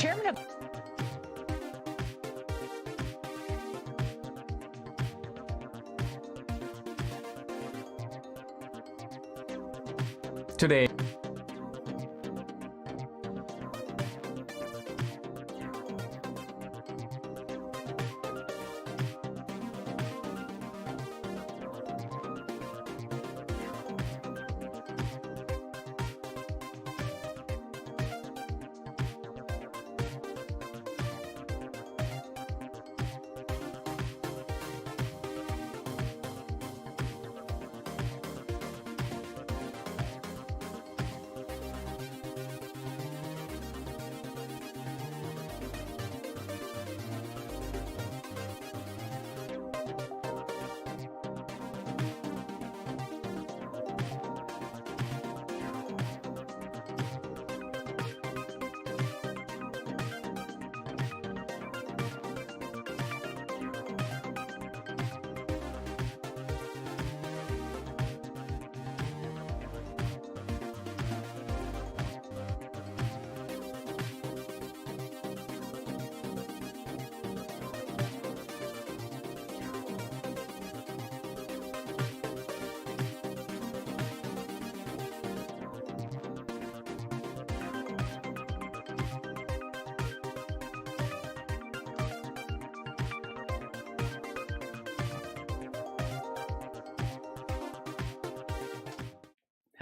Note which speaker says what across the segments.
Speaker 1: Chairman of
Speaker 2: today.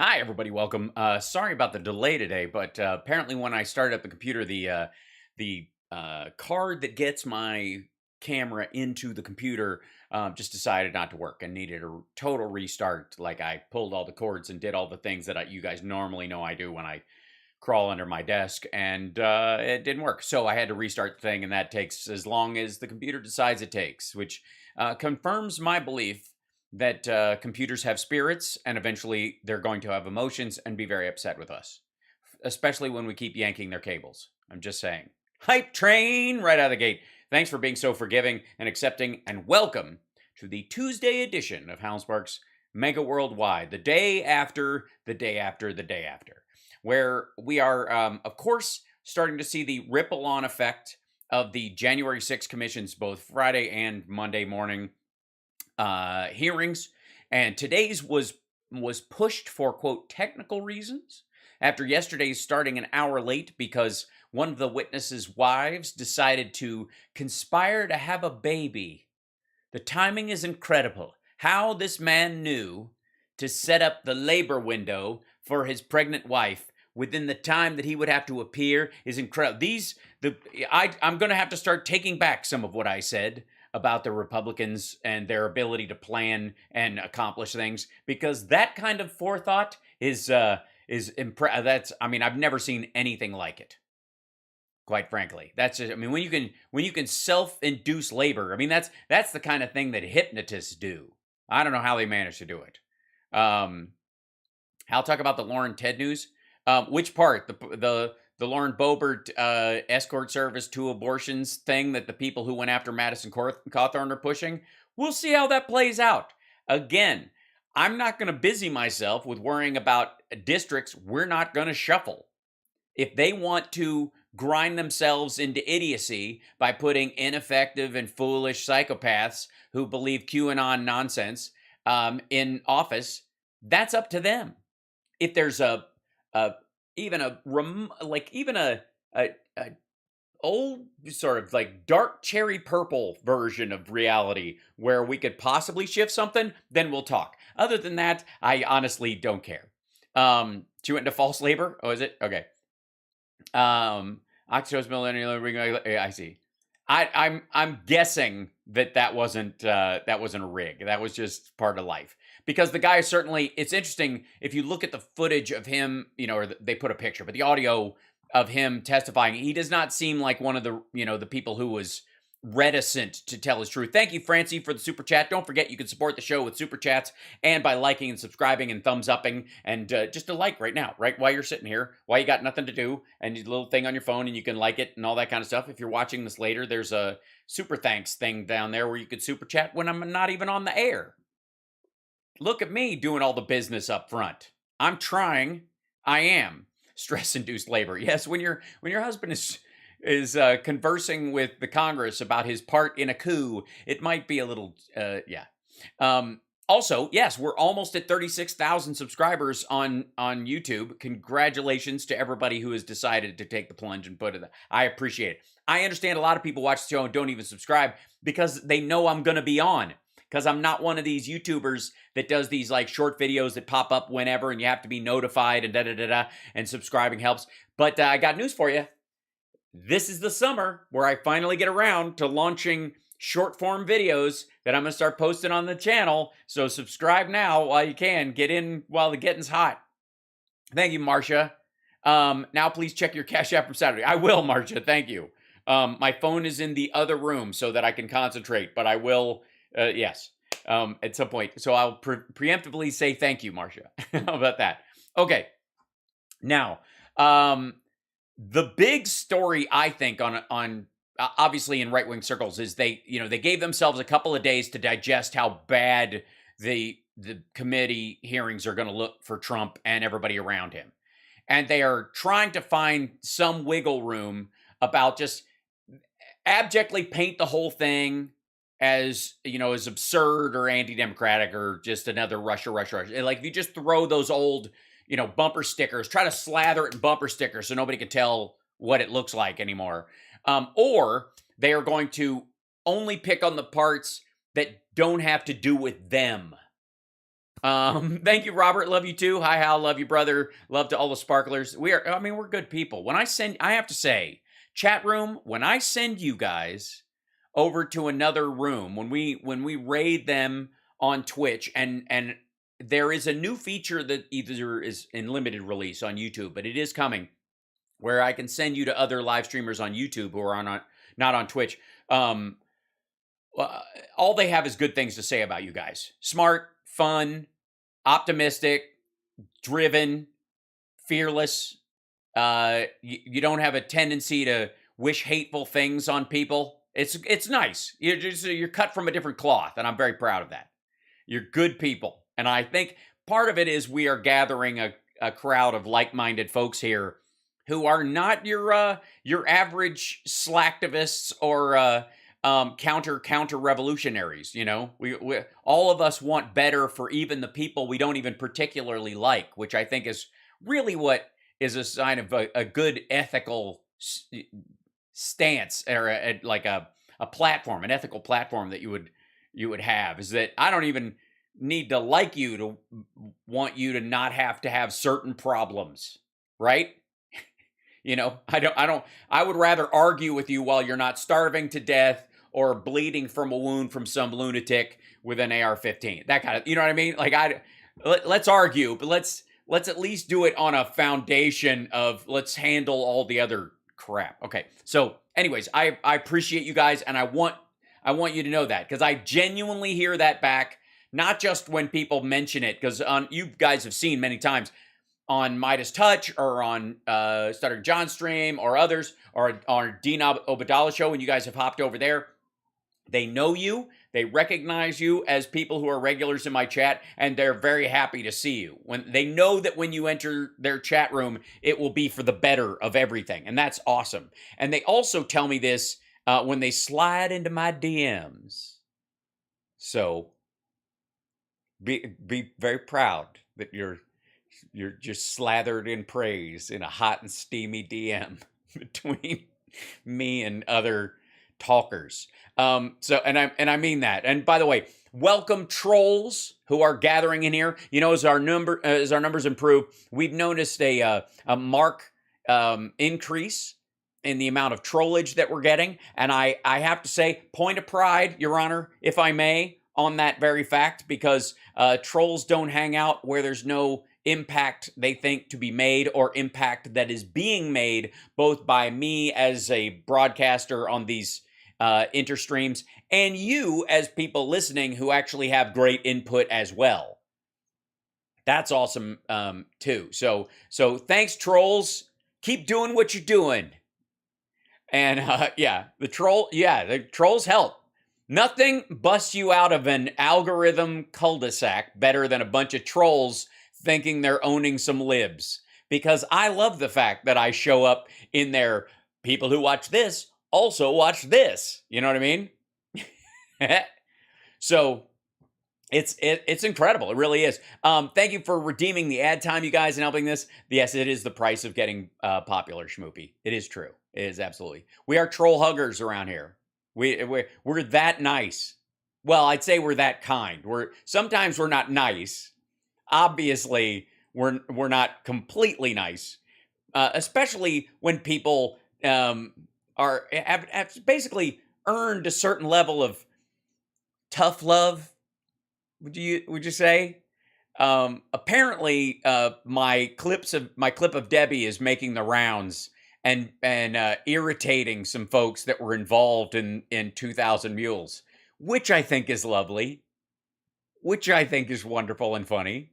Speaker 3: Hi, everybody. Welcome. Sorry about the delay today, but apparently when I started up the computer, the card that gets my camera into the computer just decided not to work and needed a total restart. Like I pulled all the cords and did all the things that you guys normally know I do when I crawl under my desk, and it didn't work. So I had to restart the thing, and that takes as long as the computer decides it takes, which confirms my belief that computers have spirits, and eventually they're going to have emotions and be very upset with us, especially when we keep yanking their cables. I'm just saying. Hype train right out of the gate. Thanks for being so forgiving and accepting, and welcome to the Tuesday edition of HAL Sparks Mega Worldwide, the day after the day after the day after, where we are, of course, starting to see the ripple-on effect of the January 6th commission's both Friday and Monday morning hearings. And today's was pushed for, quote, technical reasons, after yesterday's starting an hour late because one of the witnesses' wives decided to conspire to have a baby. The timing is incredible. How this man knew to set up the labor window for his pregnant wife within the time that he would have to appear is incredible. I'm going to have to start taking back some of what I said about the Republicans and their ability to plan and accomplish things, because that kind of forethought is I've never seen anything like it. Quite frankly, that's just, when you can self-induce labor, that's the kind of thing that hypnotists do. I don't know how they manage to do it. I'll talk about the Lauren Ted news. Which part? The Lauren Boebert escort service to abortions thing that the people who went after Madison Cawthorn are pushing? We'll see how that plays out. Again, I'm not going to busy myself with worrying about districts we're not going to shuffle. If they want to grind themselves into idiocy by putting ineffective and foolish psychopaths who believe QAnon nonsense in office, that's up to them. If there's even a old sort of like dark cherry purple version of reality where we could possibly shift something, then we'll talk. Other than that, I honestly don't care. She went into false labor. Oh, is it? Okay. Oxytocin millennial. I see. I'm guessing that wasn't a rig. That was just part of life. Because the guy certainly, it's interesting if you look at the footage of him, or they put a picture, but the audio of him testifying, he does not seem like one of the, the people who was reticent to tell his truth. Thank you, Francie, for the super chat. Don't forget, you can support the show with super chats and by liking and subscribing and thumbs upping, and just a like right now, right while you're sitting here, while you got nothing to do, and a little thing on your phone, and you can like it and all that kind of stuff. If you're watching this later, there's a super thanks thing down there where you could super chat when I'm not even on the air. Look at me doing all the business up front. I'm trying. I am. Stress-induced labor. Yes, when your husband is conversing with the Congress about his part in a coup, it might be a little, yeah. Also, yes, we're almost at 36,000 subscribers on YouTube. Congratulations to everybody who has decided to take the plunge and put it. I appreciate it. I understand a lot of people watch the show and don't even subscribe because they know I'm going to be on. Because I'm not one of these YouTubers that does these like short videos that pop up whenever and you have to be notified and da-da-da-da, and subscribing helps. But I got news for you. This is the summer where I finally get around to launching short form videos that I'm going to start posting on the channel. So subscribe now while you can. Get in while the getting's hot. Thank you, Marcia. Now please check your Cash App from Saturday. I will, Marcia. Thank you. My phone is in the other room so that I can concentrate, but I will... yes, at some point. So I'll preemptively say thank you, Marcia. How about that? Okay. Now, the big story, I think, on obviously in right-wing circles is they gave themselves a couple of days to digest how bad the committee hearings are going to look for Trump and everybody around him. And they are trying to find some wiggle room about just abjectly paint the whole thing as, as absurd or anti-democratic or just another Russia. Like if you just throw those old, bumper stickers, try to slather it in bumper stickers so nobody can tell what it looks like anymore. Or they are going to only pick on the parts that don't have to do with them. Thank you, Robert. Love you too. Hi, Hal. Love you, brother. Love to all the sparklers. We're good people. I have to say, chat room, when I send you guys over to another room, when we raid them on Twitch, and there is a new feature that either is in limited release on YouTube, but it is coming, where I can send you to other live streamers on YouTube who are not on Twitch. All they have is good things to say about you guys. Smart, fun, optimistic, driven, fearless. You don't have a tendency to wish hateful things on people. It's nice. You're cut from a different cloth, and I'm very proud of that. You're good people, and I think part of it is we are gathering a crowd of like-minded folks here who are not your average slacktivists or counter revolutionaries. You know, we all of us want better for even the people we don't even particularly like, which I think is really what is a sign of a good ethical stance, or like a platform, an ethical platform that you would have, is that I don't even need to like you to want you to not have to have certain problems, right? You know, I would rather argue with you while you're not starving to death or bleeding from a wound from some lunatic with an AR-15. That kind of, you know what I mean? Like, let's argue, but let's at least do it on a foundation of let's handle all the other crap. Okay. So anyways, I appreciate you guys, and I want you to know that, because I genuinely hear that back, not just when people mention it, because you guys have seen many times on Midas Touch or on Stuttering John stream or others, or on Dean Obadala show, when you guys have hopped over there. They know you. They recognize you as people who are regulars in my chat, and they're very happy to see you. When they know that when you enter their chat room, it will be for the better of everything, and that's awesome. And they also tell me this when they slide into my DMs. So be very proud that you're just slathered in praise in a hot and steamy DM between me and other talkers. So, and I mean that. And by the way, welcome trolls who are gathering in here. You know, as our numbers improve, we've noticed a mark increase in the amount of trollage that we're getting. And I have to say, point of pride, Your Honor, if I may, on that very fact, because trolls don't hang out where there's no impact they think to be made, or impact that is being made both by me as a broadcaster on these interstreams, and you as people listening who actually have great input as well. That's awesome too. So thanks, trolls. Keep doing what you're doing. And the trolls help. Nothing busts you out of an algorithm cul-de-sac better than a bunch of trolls thinking they're owning some libs. Because I love the fact that I show up in there. People who watch this also watch this. You know what I mean? So it's incredible. It really is. Thank you for redeeming the ad time, you guys, and helping this. Yes, it is the price of getting popular, Schmoopy. It is true. It is absolutely. We are troll huggers around here. We're that nice. Well, I'd say we're that kind. Sometimes we're not nice. Obviously, we're not completely nice, especially when people have basically earned a certain level of tough love. Would you say? Apparently, my clip of Debbie is making the rounds and irritating some folks that were involved in 2000 Mules, which I think is lovely, which I think is wonderful and funny.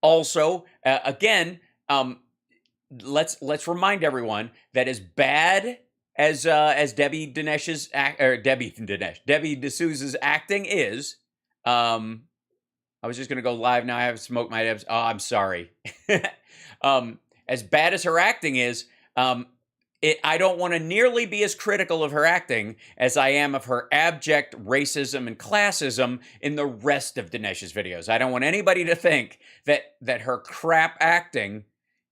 Speaker 3: Also, again, let's remind everyone that as bad as Debbie D'Souza's acting is, I was just gonna go live now. I have smoked my Debs. Oh, I'm sorry. As bad as her acting is, I don't want to nearly be as critical of her acting as I am of her abject racism and classism in the rest of Dinesh's videos. I don't want anybody to think that her crap acting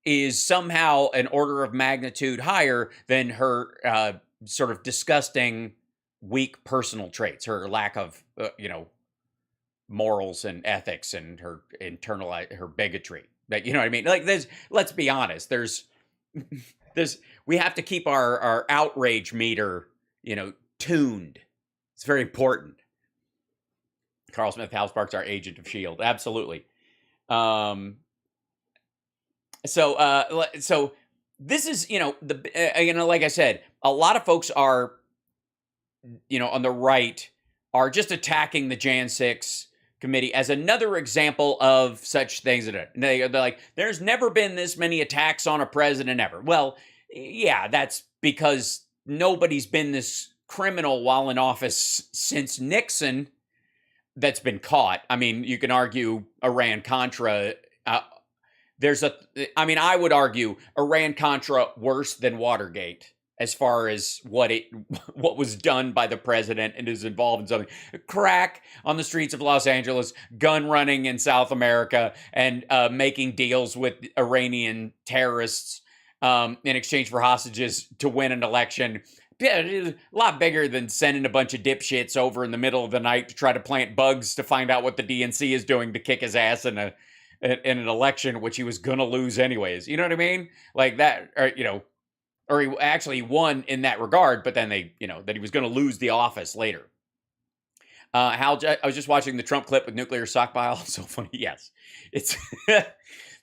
Speaker 3: is somehow an order of magnitude higher than her sort of disgusting, weak personal traits, her lack of, morals and ethics, and her her bigotry. But you know what I mean? Like, let's be honest, we have to keep our outrage meter, tuned. It's very important. Carl Smith, Hal Sparks, our agent of S.H.I.E.L.D. Absolutely. So this is, like I said, a lot of folks are, on the right are just attacking the Jan 6 committee as another example of such things. They're like, there's never been this many attacks on a president ever. Well, yeah, that's because nobody's been this criminal while in office since Nixon that's been caught. I mean, you can argue Iran-Contra. I would argue Iran-Contra worse than Watergate as far as what was done by the president and is involved in something. Crack on the streets of Los Angeles, gun running in South America, and making deals with Iranian terrorists in exchange for hostages to win an election. Yeah, a lot bigger than sending a bunch of dipshits over in the middle of the night to try to plant bugs to find out what the DNC is doing to kick his ass in an election which he was gonna lose anyways. You know what I mean? Like that, or he actually won in that regard, but then that he was gonna lose the office later. Hal, I was just watching the Trump clip with nuclear stockpile. So funny. Yes, it's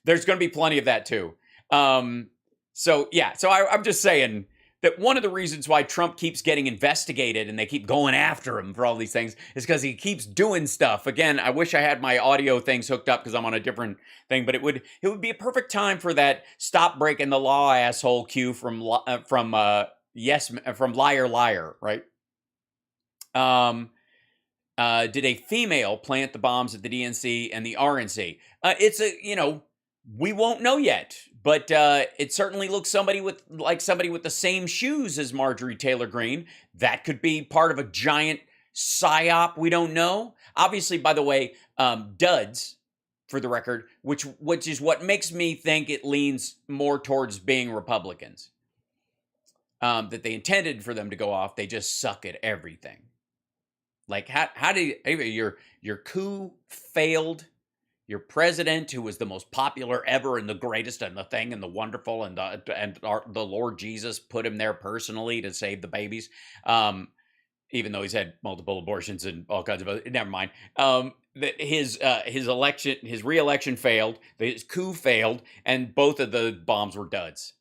Speaker 3: there's gonna be plenty of that too. So I'm just saying that one of the reasons why Trump keeps getting investigated and they keep going after him for all these things is because he keeps doing stuff. Again, I wish I had my audio things hooked up because I'm on a different thing, but it would be a perfect time for that stop breaking the law asshole cue from Liar Liar, right? Did a female plant the bombs at the DNC and the RNC? We won't know yet. But it certainly looks somebody with the same shoes as Marjorie Taylor Greene. That could be part of a giant psyop. We don't know. Obviously, by the way, duds, for the record, which is what makes me think it leans more towards being Republicans. That they intended for them to go off. They just suck at everything. Like how did your coup failed? Your president, who was the most popular ever and the greatest and the thing and the wonderful and the Lord Jesus put him there personally to save the babies, even though he's had multiple abortions and all kinds of other. Never mind. His re-election failed. His coup failed, and both of the bombs were duds.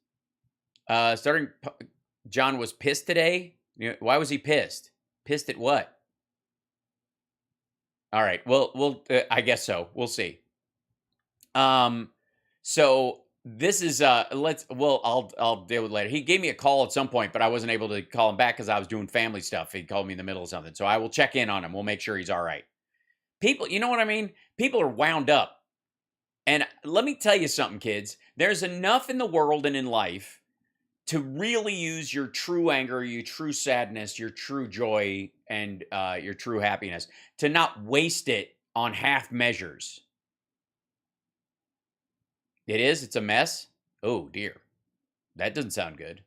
Speaker 3: John was pissed today. Why was he pissed? Pissed at what? All right. Well, I guess so. We'll see. So this is, I'll deal with it later. He gave me a call at some point, but I wasn't able to call him back because I was doing family stuff. He called me in the middle of something. So I will check in on him. We'll make sure he's all right. People, you know what I mean? People are wound up. And let me tell you something, kids. There's enough in the world and in life to really use your true anger, your true sadness, your true joy, and your true happiness, to not waste it on half measures. It's a mess. Oh dear. That doesn't sound good.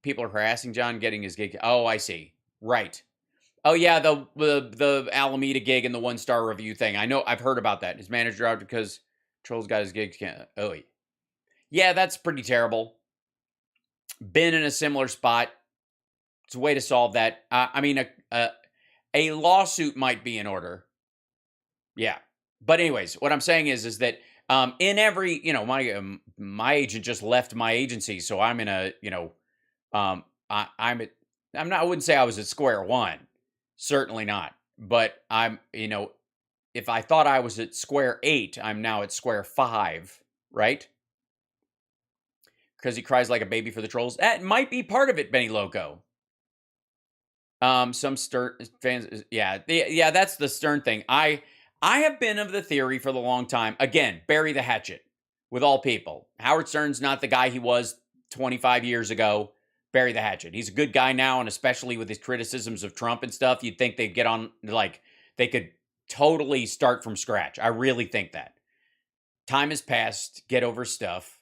Speaker 3: People are harassing John getting his gig. Oh, I see. Right. Oh yeah, the Alameda gig and the 1-star review thing. I know, I've heard about that. His manager dropped because Trolls got his gig. Oh yeah, that's pretty terrible. Been in a similar spot. It's a way to solve that. A lawsuit might be in order. Yeah. But anyways, what I'm saying is that in every, my agent just left my agency, so I'm in a, I wouldn't say I was at square one. Certainly not. But I'm, if I thought I was at square 8, I'm now at square 5, right? Because he cries like a baby for the trolls. That might be part of it, Benny Loco. Some Stern fans, yeah, that's the Stern thing. I have been of the theory for the long time, again, bury the hatchet with all people. Howard Stern's not the guy he was 25 years ago. Bury the hatchet. He's a good guy now, and especially with his criticisms of Trump and stuff, you'd think they'd get on, they could totally start from scratch. I really think that. Time has passed. Get over stuff.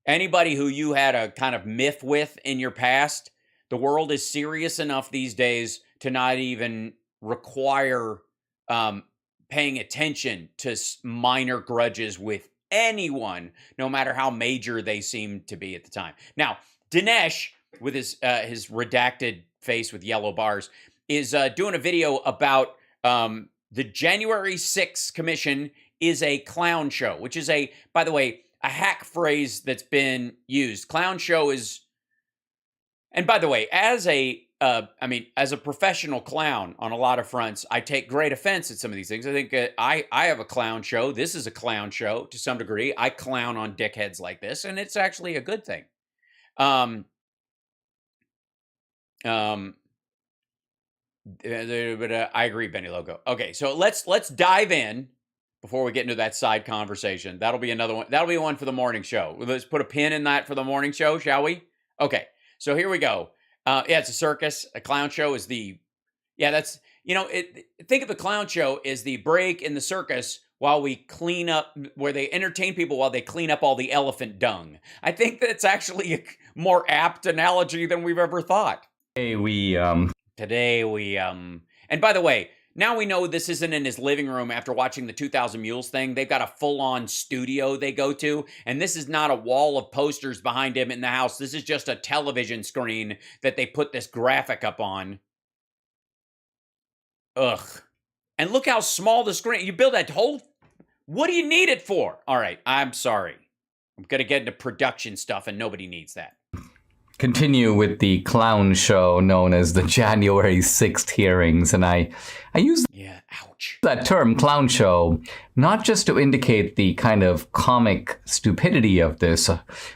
Speaker 3: Anybody who you had a kind of miff with in your past, the world is serious enough these days to not even require paying attention to minor grudges with anyone, no matter how major they seem to be at the time. Now, Dinesh, with his redacted face with yellow bars, is doing a video about the January 6th commission is a clown show, which is by the way, a hack phrase that's been used. Clown show is, and by the way, as a professional clown on a lot of fronts, I take great offense at some of these things. I think I have a clown show. This is a clown show to some degree. I clown on dickheads like this, and it's actually a good thing. But I agree, Benny Logo. Okay, so let's dive in before we get into that side conversation. That'll be another one. That'll be one for the morning show. Let's put a pin in that for the morning show, shall we? Okay, so here we go. Yeah, it's a circus. A clown show is think of the clown show as the break in the circus while we clean up, where they entertain people while they clean up all the elephant dung. I think that's actually a more apt analogy than we've ever thought.
Speaker 2: Today we,
Speaker 3: and by the way, now we know this isn't in his living room after watching the 2000 Mules thing. They've got a full-on studio they go to, and this is not a wall of posters behind him in the house. This is just a television screen that they put this graphic up on. Ugh. And look how small the screen, you build that whole, what do you need it for? All right, I'm sorry. I'm going to get into production stuff, and nobody needs that.
Speaker 2: Continue with the clown show known as the January 6th hearings, and I use that term clown show not just to indicate the kind of comic stupidity of this,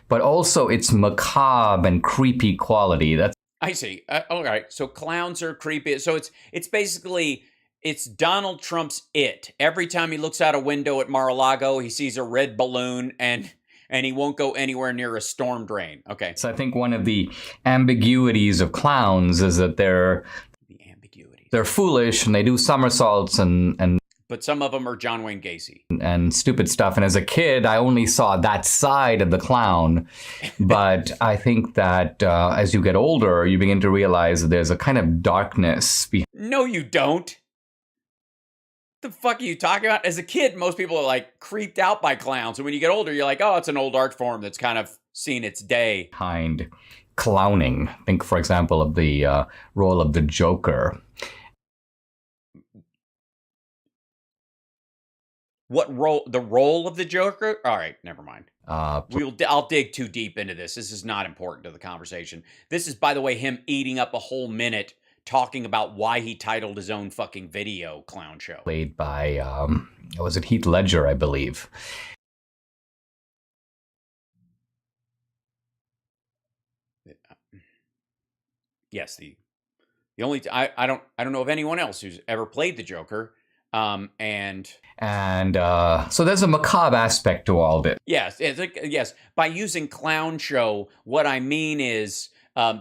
Speaker 2: but also its macabre and creepy quality.
Speaker 3: I see. All right, so clowns are creepy. So it's basically, it's Donald Trump's It. Every time he looks out a window at Mar-a-Lago, he sees a red balloon and he won't go anywhere near a storm drain. Okay.
Speaker 2: So I think one of the ambiguities of clowns is that they're foolish and they do somersaults and
Speaker 3: but some of them are John Wayne Gacy.
Speaker 2: And stupid stuff. And as a kid, I only saw that side of the clown. But I think that as you get older, you begin to realize that there's a kind of darkness behind.
Speaker 3: No, you don't. The fuck are you talking about? As a kid, most people are like creeped out by clowns. And when you get older, you're like, oh, it's an old art form that's kind of seen its day.
Speaker 2: Behind clowning. Think, for example, of the role of the Joker.
Speaker 3: What role? The role of the Joker? All right, never mind. I'll dig too deep into this. This is not important to the conversation. This is, by the way, him eating up a whole minute talking about why he titled his own fucking video clown show.
Speaker 2: Played by, was it Heath Ledger, I believe.
Speaker 3: Yes, the only I don't know of anyone else who's ever played the Joker. So
Speaker 2: there's a macabre aspect to all this.
Speaker 3: Yes, yes. By using clown show, what I mean is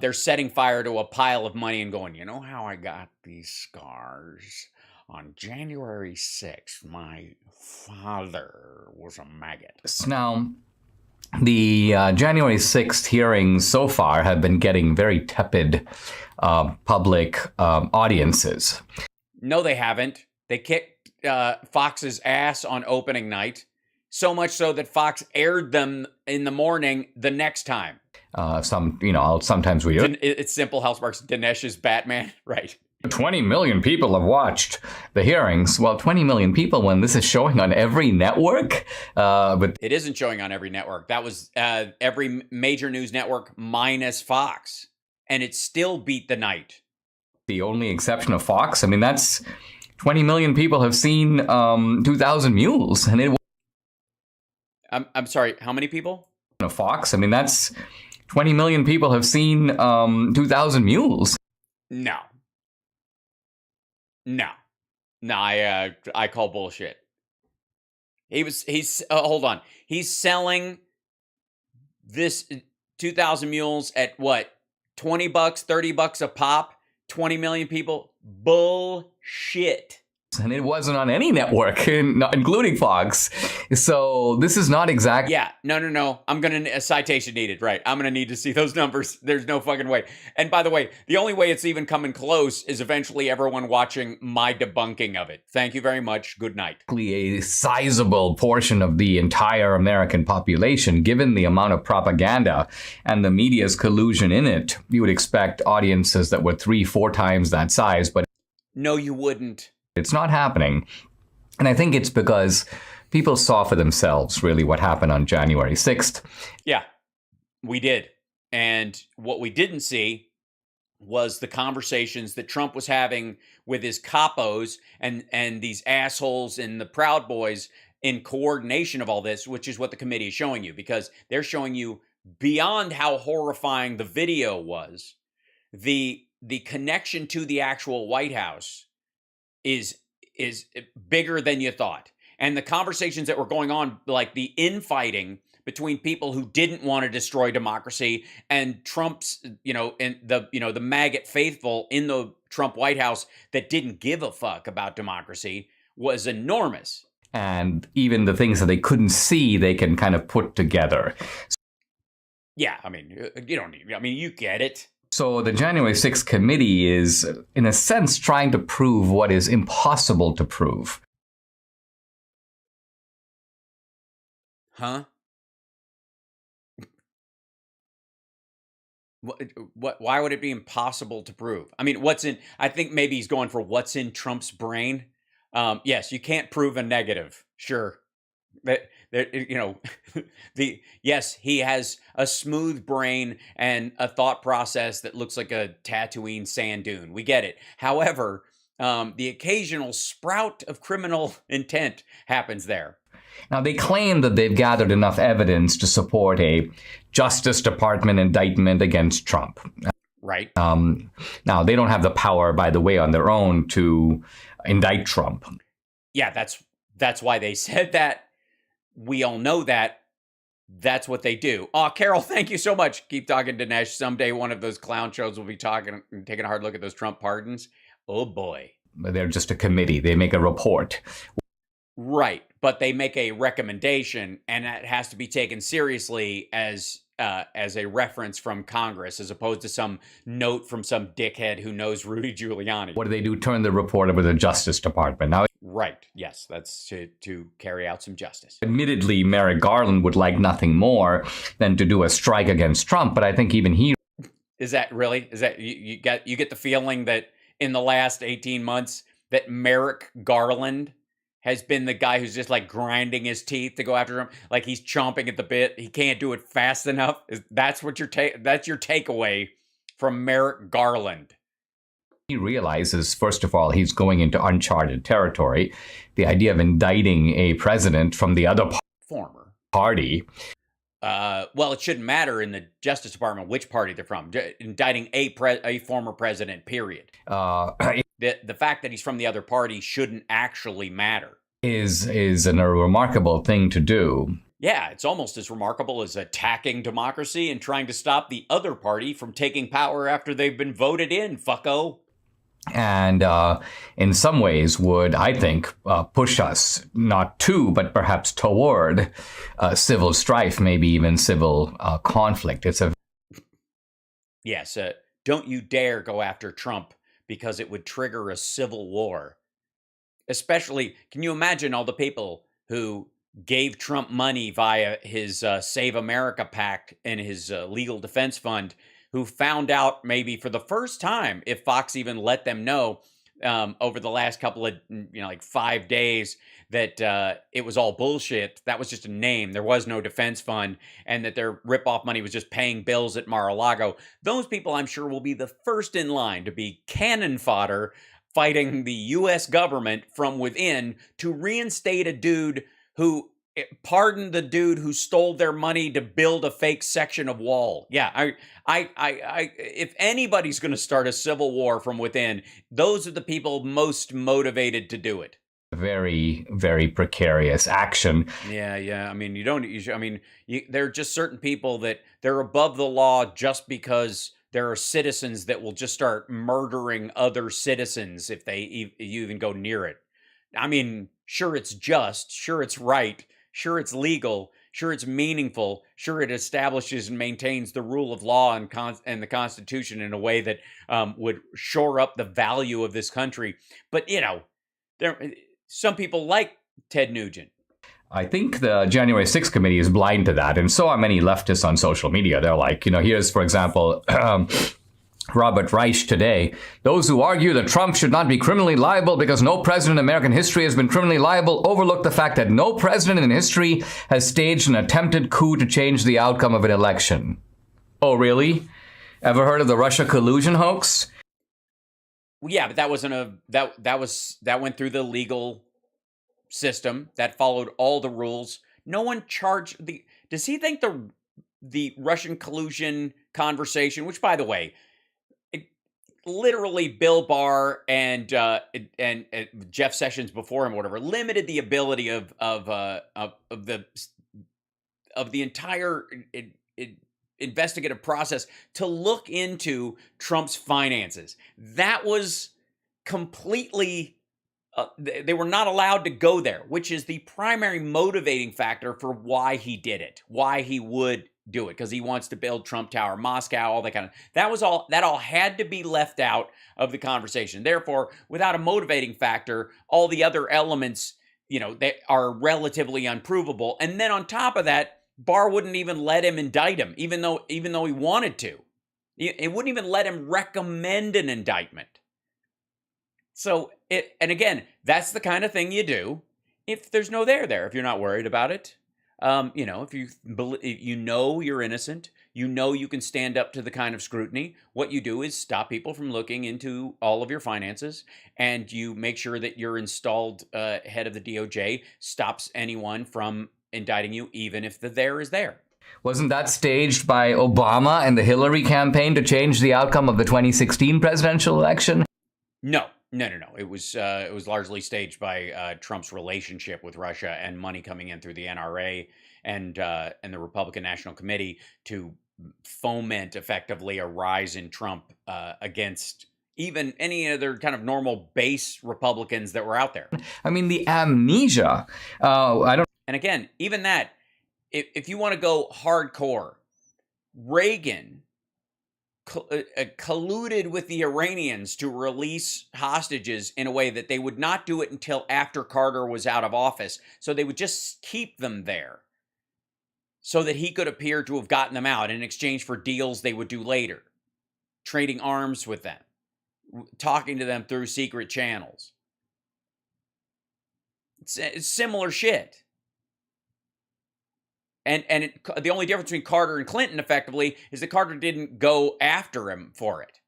Speaker 3: they're setting fire to a pile of money and going, you know how I got these scars? On January 6th, my father was a maggot.
Speaker 2: Now, the January 6th hearings so far have been getting very tepid public audiences.
Speaker 3: No, they haven't. They kicked Fox's ass on opening night, so much so that Fox aired them in the morning the next time.
Speaker 2: Sometimes we do.
Speaker 3: It's simple. How Sparks Dinesh's Batman, right?
Speaker 2: 20 million people have watched the hearings. Well, 20 million people when this is showing on every network. But
Speaker 3: it isn't showing on every network. That was every major news network minus Fox, and it still beat the night.
Speaker 2: The only exception of Fox. I mean, that's 20 million people have seen 2000 Mules, and it.
Speaker 3: I'm sorry. How many people?
Speaker 2: Fox. I mean, that's 20 million people have seen 2000 Mules.
Speaker 3: No. I call bullshit. Hold on. He's selling this 2000 Mules at what? $20, $30 a pop? 20 million people? Bullshit.
Speaker 2: And it wasn't on any network, including Fox. So this is not exact.
Speaker 3: Yeah, no. A citation needed, right? I'm going to need to see those numbers. There's no fucking way. And by the way, the only way it's even coming close is eventually everyone watching my debunking of it. Thank you very much. Good night.
Speaker 2: A sizable portion of the entire American population, given the amount of propaganda and the media's collusion in it, you would expect audiences that were 3-4 times that size. But
Speaker 3: no, you wouldn't.
Speaker 2: It's not happening. And I think it's because people saw for themselves really what happened on January 6th.
Speaker 3: Yeah, we did. And what we didn't see was the conversations that Trump was having with his capos and these assholes and the Proud Boys in coordination of all this, which is what the committee is showing you, because they're showing you beyond how horrifying the video was, the connection to the actual White House is bigger than you thought. And the conversations that were going on, like the infighting between people who didn't want to destroy democracy and Trump's, and the maggot faithful in the Trump White House that didn't give a fuck about democracy, was enormous.
Speaker 2: And even the things that they couldn't see, they can kind of put together.
Speaker 3: Yeah, I mean, you don't need, I mean, you get it.
Speaker 2: So the January 6th committee is, in a sense, trying to prove what is impossible to prove.
Speaker 3: Huh? Why would it be impossible to prove? I mean, I think maybe he's going for what's in Trump's brain. Yes, you can't prove a negative. Sure. Yes, he has a smooth brain and a thought process that looks like a Tatooine sand dune. We get it. However, the occasional sprout of criminal intent happens there.
Speaker 2: Now, they claim that they've gathered enough evidence to support a Justice Department indictment against Trump.
Speaker 3: Right.
Speaker 2: Now, they don't have the power, by the way, on their own to indict Trump.
Speaker 3: Yeah, that's why they said that. We all know that. That's what they do. Oh, Carol, thank you so much. Keep talking, Dinesh. Someday one of those clown shows will be taking a hard look at those Trump pardons. Oh, boy.
Speaker 2: They're just a committee. They make a report.
Speaker 3: Right, but they make a recommendation, and that has to be taken seriously as a reference from Congress, as opposed to some note from some dickhead who knows Rudy Giuliani.
Speaker 2: What do? Turn the report over to the Justice Department. Now,
Speaker 3: right, yes, that's to carry out some justice.
Speaker 2: Admittedly, Merrick Garland would like nothing more than to do a strike against Trump, but I think even he...
Speaker 3: Is that really? Is that you get the feeling that in the last 18 months that Merrick Garland has been the guy who's just like grinding his teeth to go after him, like he's chomping at the bit. He can't do it fast enough. That's what that's your takeaway from Merrick Garland.
Speaker 2: He realizes, first of all, he's going into uncharted territory. The idea of indicting a president from the other
Speaker 3: former
Speaker 2: party.
Speaker 3: Well, it shouldn't matter in the Justice Department which party they're from. Indicting a former president, period. The fact that he's from the other party shouldn't actually matter.
Speaker 2: Is a remarkable thing to do.
Speaker 3: Yeah, it's almost as remarkable as attacking democracy and trying to stop the other party from taking power after they've been voted in, fucko.
Speaker 2: And in some ways would, I think, push us not to, but perhaps toward civil strife, maybe even civil conflict.
Speaker 3: Yes, don't you dare go after Trump, because it would trigger a civil war. Especially, can you imagine all the people who gave Trump money via his Save America PAC and his legal defense fund, who found out maybe for the first time, if Fox even let them know over the last couple of, like 5 days, that it was all bullshit. That was just a name. There was no defense fund, and that their ripoff money was just paying bills at Mar-a-Lago. Those people, I'm sure, will be the first in line to be cannon fodder fighting the U.S. government from within to reinstate a dude who pardoned the dude who stole their money to build a fake section of wall. Yeah, if anybody's going to start a civil war from within, those are the people most motivated to do it.
Speaker 2: Very, very precarious action.
Speaker 3: Yeah. I mean, there are just certain people that they're above the law just because there are citizens that will just start murdering other citizens if you even go near it. I mean, sure, it's just, sure, it's right, sure, it's legal, sure, it's meaningful, sure, it establishes and maintains the rule of law and the Constitution in a way that would shore up the value of this country. But, some people like Ted Nugent.
Speaker 2: I think the January 6th committee is blind to that, and so are many leftists on social media. They're like, here's, for example, Robert Reich today. Those who argue that Trump should not be criminally liable because no president in American history has been criminally liable overlook the fact that no president in history has staged an attempted coup to change the outcome of an election. Oh, really? Ever heard of the Russia collusion hoax?
Speaker 3: Well, yeah, but that wasn't that went through the legal system that followed all the rules. No one charged does he think the Russian collusion conversation, which by the way, literally Bill Barr and Jeff Sessions before him, or whatever, limited the ability of the entire investigative process to look into Trump's finances. That was completely. They were not allowed to go there, which is the primary motivating factor for why he did it, why he would do it, because he wants to build Trump Tower, Moscow, all that kind of. That all had to be left out of the conversation. Therefore, without a motivating factor, all the other elements, they are relatively unprovable. And then on top of that, Barr wouldn't even let him indict him, even though he wanted to. It wouldn't even let him recommend an indictment. So, and again, that's the kind of thing you do if there's no there, if you're not worried about it. If you're innocent, you can stand up to the kind of scrutiny. What you do is stop people from looking into all of your finances, and you make sure that your installed head of the DOJ stops anyone from indicting you, even if the there is there.
Speaker 2: Wasn't that staged by Obama and the Hillary campaign to change the outcome of the 2016 presidential election?
Speaker 3: No. It was largely staged by Trump's relationship with Russia and money coming in through the NRA and the Republican National Committee to foment effectively a rise in Trump against even any other kind of normal base Republicans that were out there.
Speaker 2: I mean, the amnesia. And
Speaker 3: again, even that, if you want to go hardcore, Reagan colluded with the Iranians to release hostages in a way that they would not do it until after Carter was out of office. So they would just keep them there so that he could appear to have gotten them out in exchange for deals they would do later, trading arms with them, talking to them through secret channels. It's similar shit. And the only difference between Carter and Clinton, effectively, is that Carter didn't go after him for it.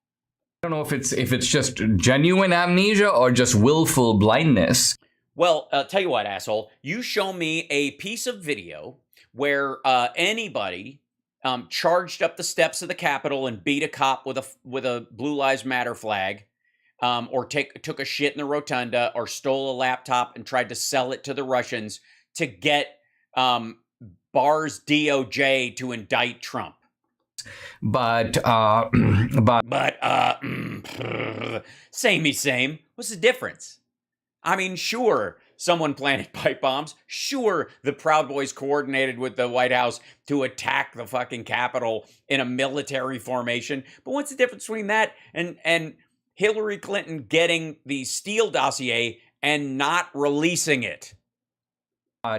Speaker 2: I don't know if it's just genuine amnesia or just willful blindness.
Speaker 3: Well, tell you what, asshole. You show me a piece of video where anybody charged up the steps of the Capitol and beat a cop with a Blue Lives Matter flag, or took a shit in the rotunda, or stole a laptop and tried to sell it to the Russians to get Barr's DOJ to indict Trump.
Speaker 2: But
Speaker 3: same. What's the difference? I mean, sure, someone planted pipe bombs. Sure, the Proud Boys coordinated with the White House to attack the fucking Capitol in a military formation. But what's the difference between that and Hillary Clinton getting the Steele dossier and not releasing it?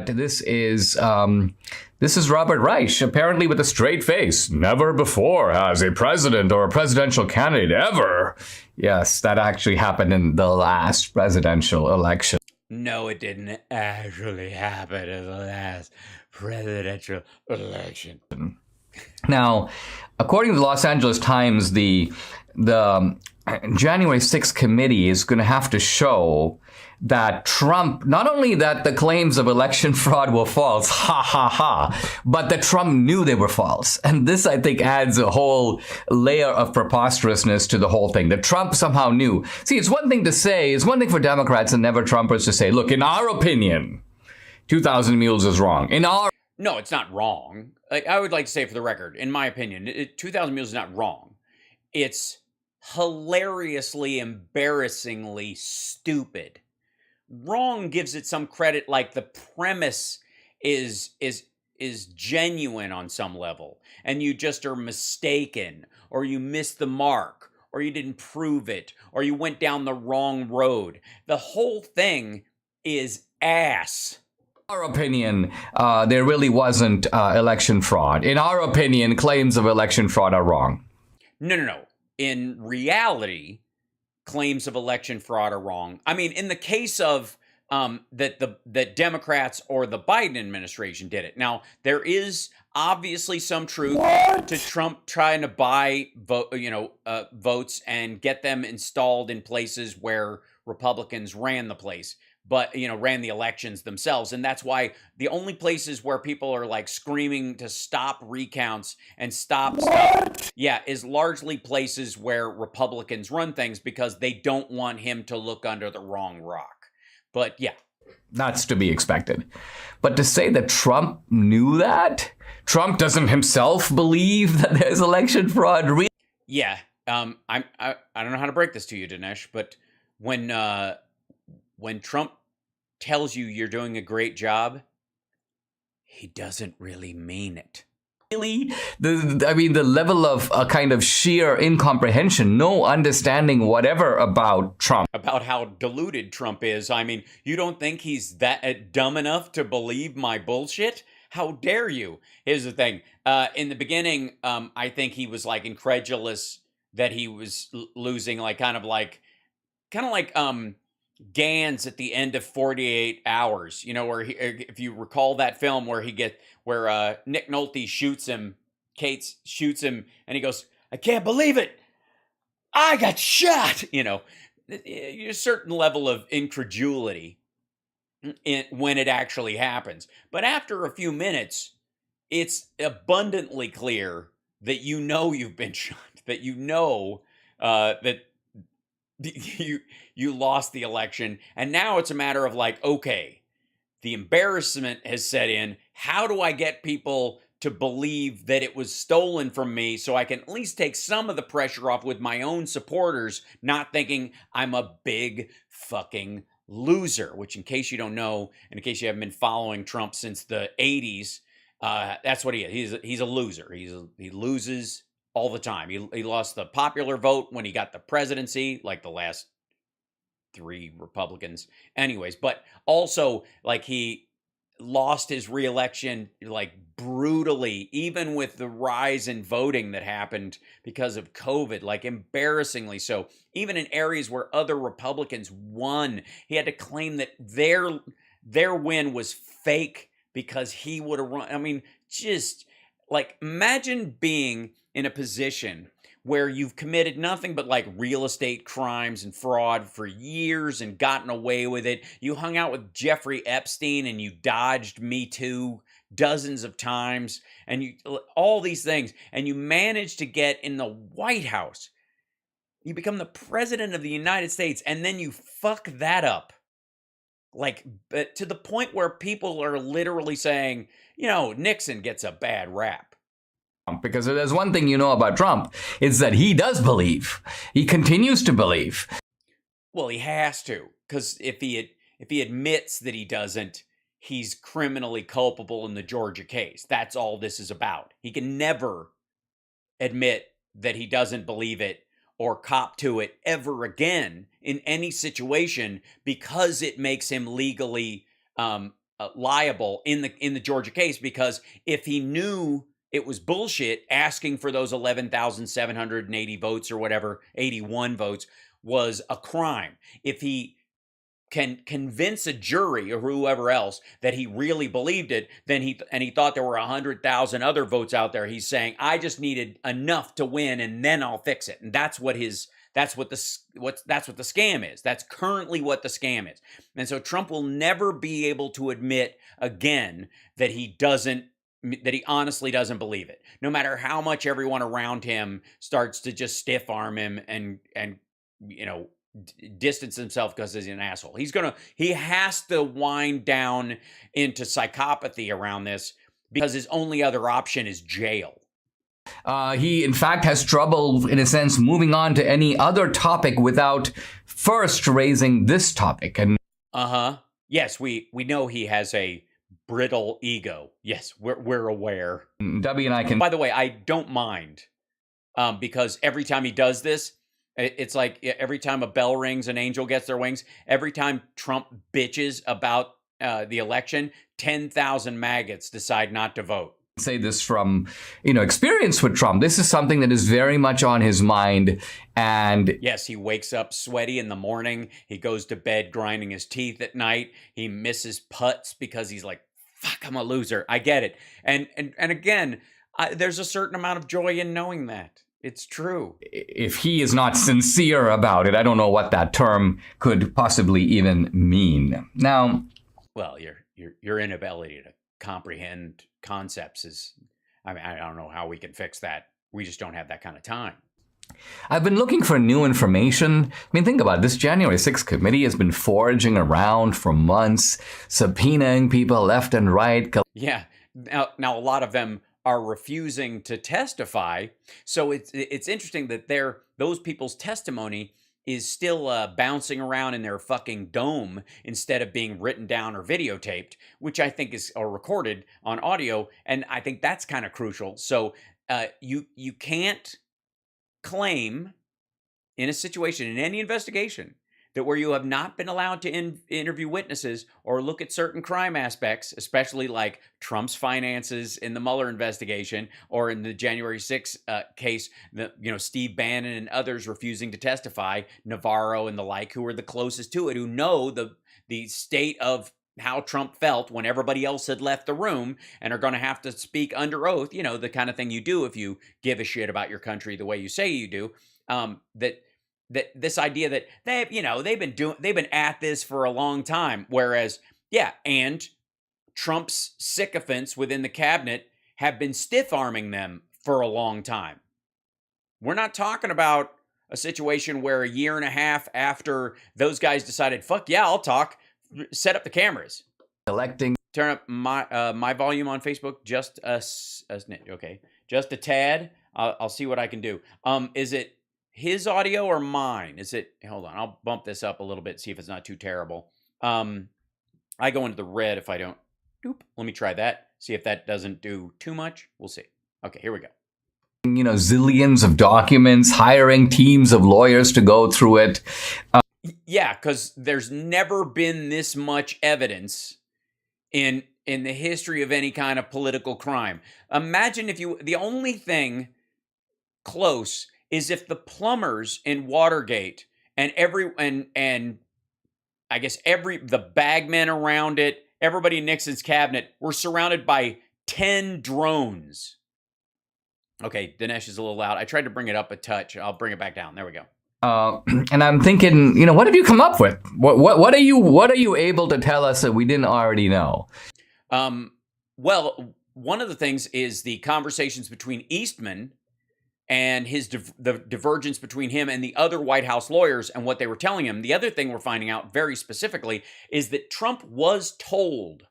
Speaker 2: This is Robert Reich, apparently with a straight face. Never before has a president or a presidential candidate ever. Yes, that actually happened in the last presidential election.
Speaker 3: No, it didn't actually happen in the last presidential election.
Speaker 2: Now, according to the Los Angeles Times, the January 6th committee is going to have to show that Trump, not only that the claims of election fraud were false, but that Trump knew they were false. And this, I think, adds a whole layer of preposterousness to the whole thing, that Trump somehow knew. See, it's one thing for Democrats and never Trumpers to say, look, in our opinion, 2,000 Mules is wrong.
Speaker 3: No, it's not wrong. I would like to say, for the record, in my opinion, 2,000 Mules is not wrong. It's hilariously, embarrassingly stupid. Wrong gives it some credit, like the premise is genuine on some level, and you just are mistaken, or you missed the mark, or you didn't prove it, or you went down the wrong road. The whole thing is ass.
Speaker 2: In our opinion, there really wasn't election fraud. In our opinion, claims of election fraud are wrong.
Speaker 3: No. in reality, claims of election fraud are wrong. I mean, in the case of that Democrats or the Biden administration did it. Now, there is obviously some truth to Trump trying to buy votes and get them installed in places where Republicans ran the place, but ran the elections themselves. And that's why the only places where people are like screaming to stop recounts and stop stuff, is largely places where Republicans run things because they don't want him to look under the wrong rock. But yeah,
Speaker 2: that's to be expected. But to say that Trump knew that, Trump doesn't himself believe that there's election fraud.
Speaker 3: Yeah, I don't know how to break this to you, Dinesh, but when Trump tells you you're doing a great job, he doesn't really mean it.
Speaker 2: Really, the level of a kind of sheer incomprehension, no understanding whatever about Trump.
Speaker 3: About how deluded Trump is. I mean, you don't think he's that dumb enough to believe my bullshit? How dare you? Here's the thing. In the beginning, I think he was like incredulous that he was losing, like kind of like Gans at the end of 48 Hours, where if you recall that film where Nick Nolte shoots him, Cates shoots him, and he goes, "I can't believe it. I got shot." A certain level of incredulity when it actually happens. But after a few minutes, it's abundantly clear that you've been shot, that that you lost the election, and now it's a matter of like, okay, the embarrassment has set in. How do I get people to believe that it was stolen from me so I can at least take some of the pressure off with my own supporters, not thinking I'm a big fucking loser, which in case you don't know, and in case you haven't been following Trump since the 80s, that's what he is. He's a loser. He loses all the time. He lost the popular vote when he got the presidency, like the last 3 Republicans. Anyways, but also like he lost his reelection like brutally, even with the rise in voting that happened because of COVID, like embarrassingly so. Even in areas where other Republicans won, he had to claim that their win was fake because he would have run. I mean, just like imagine being in a position where you've committed nothing but like real estate crimes and fraud for years and gotten away with it. You hung out with Jeffrey Epstein and you dodged Me Too dozens of times and all these things, and you managed to get in the White House. You become the president of the United States, and then you fuck that up. Like, to the point where people are literally saying, Nixon gets a bad rap.
Speaker 2: Because if there's one thing you know about Trump, it's that he does believe. He continues to believe.
Speaker 3: Well, he has to, because if he admits that he doesn't, he's criminally culpable in the Georgia case. That's all this is about. He can never admit that he doesn't believe it or cop to it ever again in any situation, because it makes him legally liable in the Georgia case. Because if he knew it was bullshit, asking for those 11,780 votes or whatever, 81 votes, was a crime. If he can convince a jury or whoever else that he really believed it, then he thought there were 100,000 other votes out there, he's saying, I just needed enough to win and then I'll fix it. And that's what the scam is. That's currently what the scam is. And so Trump will never be able to admit again that he honestly doesn't believe it, no matter how much everyone around him starts to just stiff arm him and distance himself because he's an asshole. He has to wind down into psychopathy around this, because his only other option is jail.
Speaker 2: He, in fact, has trouble, in a sense, moving on to any other topic without first raising this topic. And
Speaker 3: yes, we know he has a brittle ego. Yes, we're aware.
Speaker 2: W and I can.
Speaker 3: By the way, I don't mind, because every time he does this, it's like every time a bell rings, an angel gets their wings. Every time Trump bitches about the election, 10,000 maggots decide not to vote.
Speaker 2: say this from, experience with Trump. This is something that is very much on his mind. And
Speaker 3: yes, he wakes up sweaty in the morning. He goes to bed grinding his teeth at night. He misses putts because he's like, fuck, I'm a loser. I get it. And again, there's a certain amount of joy in knowing that. It's true.
Speaker 2: If he is not sincere about it, I don't know what that term could possibly even mean. Now,
Speaker 3: well, your inability to comprehend concepts is, I mean, I don't know how we can fix that. We just don't have that kind of time.
Speaker 2: I've been looking for new information. I mean, think about it. This January 6th committee has been foraging around for months, subpoenaing people left and right.
Speaker 3: Yeah. Now a lot of them are refusing to testify. So it's interesting that those people's testimony is still bouncing around in their fucking dome instead of being written down or videotaped, which I think is or recorded on audio, and I think that's kind of crucial. So you can't claim in a situation, in any investigation, that where you have not been allowed to interview witnesses or look at certain crime aspects, especially like Trump's finances in the Mueller investigation or in the January 6th case, Steve Bannon and others refusing to testify, Navarro and the like, who are the closest to it, who know the state of how Trump felt when everybody else had left the room and are going to have to speak under oath, the kind of thing you do if you give a shit about your country the way you say you do, that this idea that they've been at this for a long time, whereas and Trump's sycophants within the cabinet have been stiff-arming them for a long time. We're not talking about a situation where a year and a half after those guys decided, fuck yeah, I'll talk, set up the cameras. Turn up my volume on Facebook just just a tad. I'll see what I can do. Is it his audio or mine? Hold on, I'll bump this up a little bit, see if it's not too terrible. I go into the red if I don't. Let me try that. See if that doesn't do too much. We'll see. Okay, here we go.
Speaker 2: Zillions of documents, hiring teams of lawyers to go through it.
Speaker 3: Yeah, because there's never been this much evidence in the history of any kind of political crime. Imagine if the only thing close is if the plumbers in Watergate and I guess the bagmen around it, everybody in Nixon's cabinet were surrounded by 10 drones. Okay, Dinesh is a little loud. I tried to bring it up a touch. I'll bring it back down. There we go.
Speaker 2: And I'm thinking, what have you come up with? What are you able to tell us that we didn't already know?
Speaker 3: Well, one of the things is the conversations between Eastman and the divergence between him and the other White House lawyers and what they were telling him. The other thing we're finding out very specifically is that Trump was told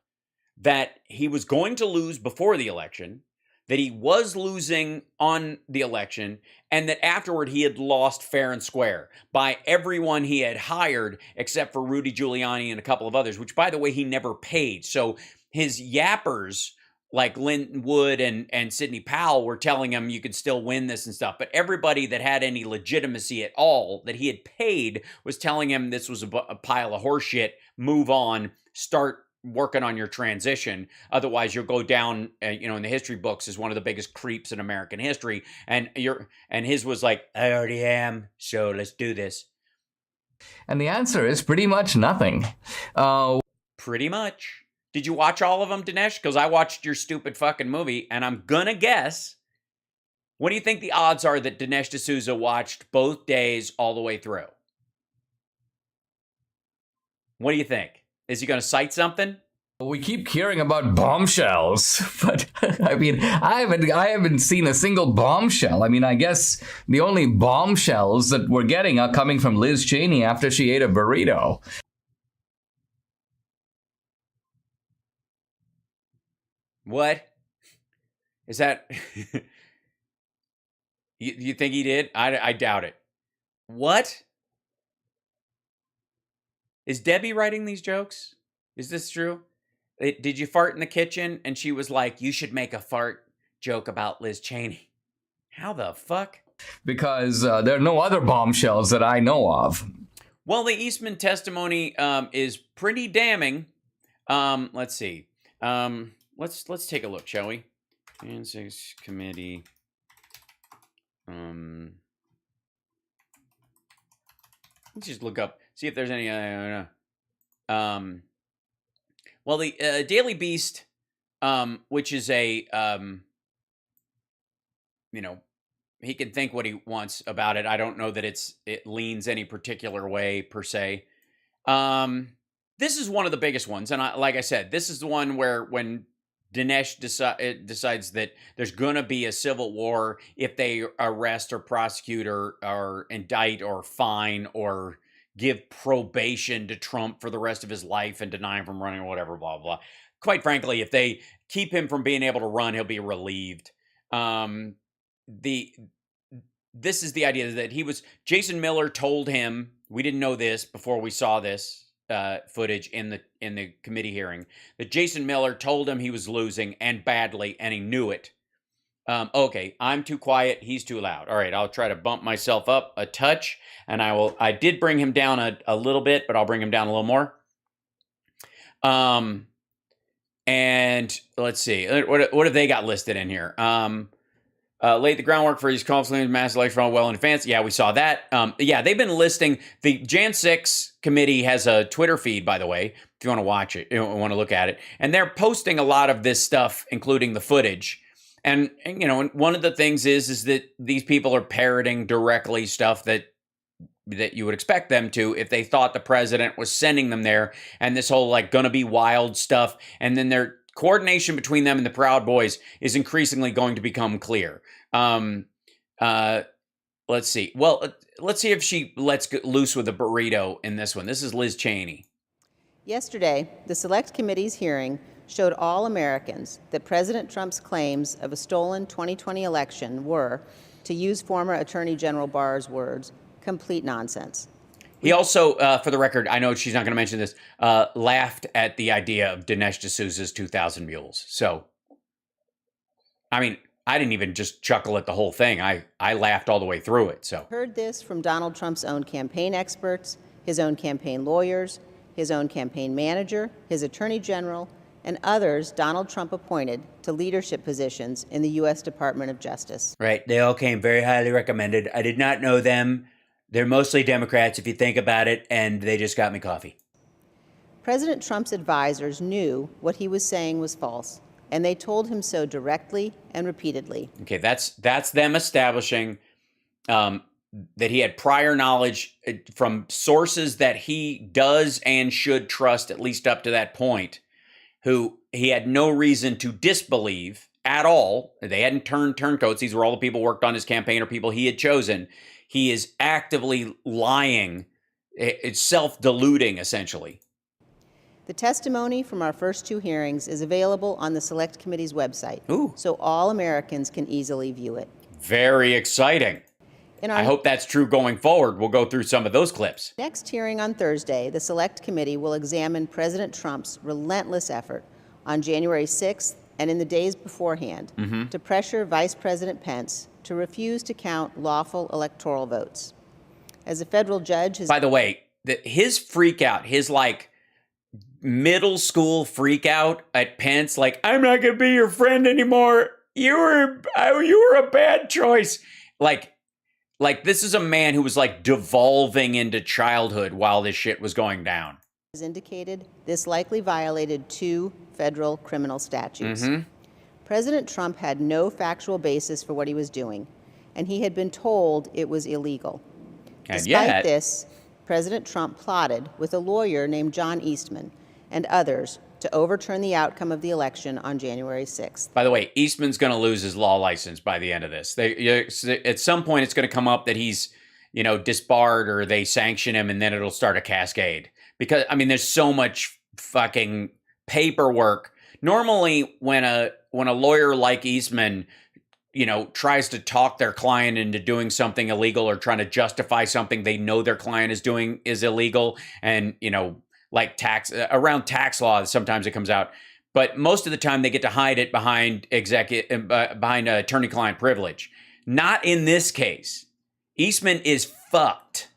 Speaker 3: that he was going to lose before the election, that he was losing on the election, and that afterward he had lost fair and square by everyone he had hired except for Rudy Giuliani and a couple of others, which, by the way, he never paid. So his yappers like Lynn Wood and Sidney Powell were telling him you could still win this and stuff. But everybody that had any legitimacy at all that he had paid was telling him this was a pile of horse shit. Move on, start working on your transition. Otherwise, you'll go down, in the history books as one of the biggest creeps in American history. And his was like, I already am, so let's do this.
Speaker 2: And the answer is pretty much nothing.
Speaker 3: Pretty much. Did you watch all of them, Dinesh? Because I watched your stupid fucking movie, and I'm gonna guess. What do you think the odds are that Dinesh D'Souza watched both days all the way through? What do you think? Is he gonna cite something?
Speaker 2: We keep hearing about bombshells, but I mean, I haven't seen a single bombshell. I mean, I guess the only bombshells that we're getting are coming from Liz Cheney after she ate a burrito.
Speaker 3: What? Is that... you think he did? I doubt it. What? Is Debbie writing these jokes? Is this true? Did you fart in the kitchen and she was like, you should make a fart joke about Liz Cheney? How the fuck?
Speaker 2: Because there are no other bombshells that I know of.
Speaker 3: Well, the Eastman testimony is pretty damning. Let's see. Let's take a look, shall we? Jan 6 committee. Let's just look up, see if there's any. Well, the Daily Beast, which is a, you know, he can think what he wants about it. I don't know that it leans any particular way per se. This is one of the biggest ones, and like I said, this is the one where when Dinesh decides that there's going to be a civil war if they arrest or prosecute or indict or fine or give probation to Trump for the rest of his life and deny him from running or whatever, blah, blah. Quite frankly, if they keep him from being able to run, he'll be relieved. This is the idea that Jason Miller told him, we didn't know this before we saw this footage in the committee hearing, that Jason Miller told him he was losing and badly, and he knew it. Okay, I'm too quiet, he's too loud. All right, I'll try to bump myself up a touch, and I did bring him down a little bit, but I'll bring him down a little more. And let's see, what have they got listed in here? Laid the groundwork for his conflict mass election well in advance. Yeah, we saw that. Yeah, they've been listing. The Jan 6 committee has a Twitter feed, by the way, if you want to watch it, you want to look at it. And they're posting a lot of this stuff, including the footage. And you know, one of the things is that these people are parroting directly stuff that you would expect them to if they thought the president was sending them there. And this whole like gonna be wild stuff. And then their coordination between them and the Proud Boys is increasingly going to become clear. Let's see. Well, let's see if she lets loose with a burrito in this one. This is Liz Cheney.
Speaker 4: Yesterday, the Select Committee's hearing showed all Americans that President Trump's claims of a stolen 2020 election were, to use former Attorney General Barr's words, complete nonsense.
Speaker 3: He also, for the record, I know she's not going to mention this, laughed at the idea of Dinesh D'Souza's 2,000 Mules. So, I mean, I didn't even just chuckle at the whole thing. I laughed all the way through it. So,
Speaker 4: heard this from Donald Trump's own campaign experts, his own campaign lawyers, his own campaign manager, his attorney general, and others Donald Trump appointed to leadership positions in the U.S. Department of Justice.
Speaker 3: Right. They all came very highly recommended. I did not know them. They're mostly Democrats, if you think about it, and they just got me coffee.
Speaker 4: President Trump's advisors knew what he was saying was false, and they told him so directly and repeatedly.
Speaker 3: Okay, that's them establishing that he had prior knowledge from sources that he does and should trust, at least up to that point, who he had no reason to disbelieve at all. They hadn't turned turncoats. These were all the people who worked on his campaign or people he had chosen. He is actively lying. It's self-deluding, essentially.
Speaker 4: The testimony from our first two hearings is available on the Select Committee's website, so all Americans can easily view it.
Speaker 3: Very exciting. I hope that's true going forward. We'll go through some of those clips.
Speaker 4: Next hearing on Thursday, the Select Committee will examine President Trump's relentless effort on January 6th and in the days beforehand to pressure Vice President Pence to refuse to count lawful electoral votes. As a federal judge has...
Speaker 3: By the way, his freak out, his like middle school freak out at Pence, like, I'm not going to be your friend anymore. You were a bad choice. Like this is a man who was like devolving into childhood while this shit was going down.
Speaker 4: As indicated, this likely violated 2 federal criminal statutes. President Trump had no factual basis for what he was doing, and he had been told it was illegal. Despite this, President Trump plotted with a lawyer named John Eastman and others to overturn the outcome of the election on January 6th.
Speaker 3: By the way, Eastman's going to lose his law license by the end of this. At some point, it's going to come up that he's, disbarred or they sanction him, and then it'll start a cascade. Because, I mean, there's so much fucking paperwork. Normally, when a lawyer like Eastman, tries to talk their client into doing something illegal or trying to justify something they know their client is doing is illegal, and, like around tax law, sometimes it comes out. But most of the time, they get to hide it behind attorney-client privilege. Not in this case. Eastman is fucked.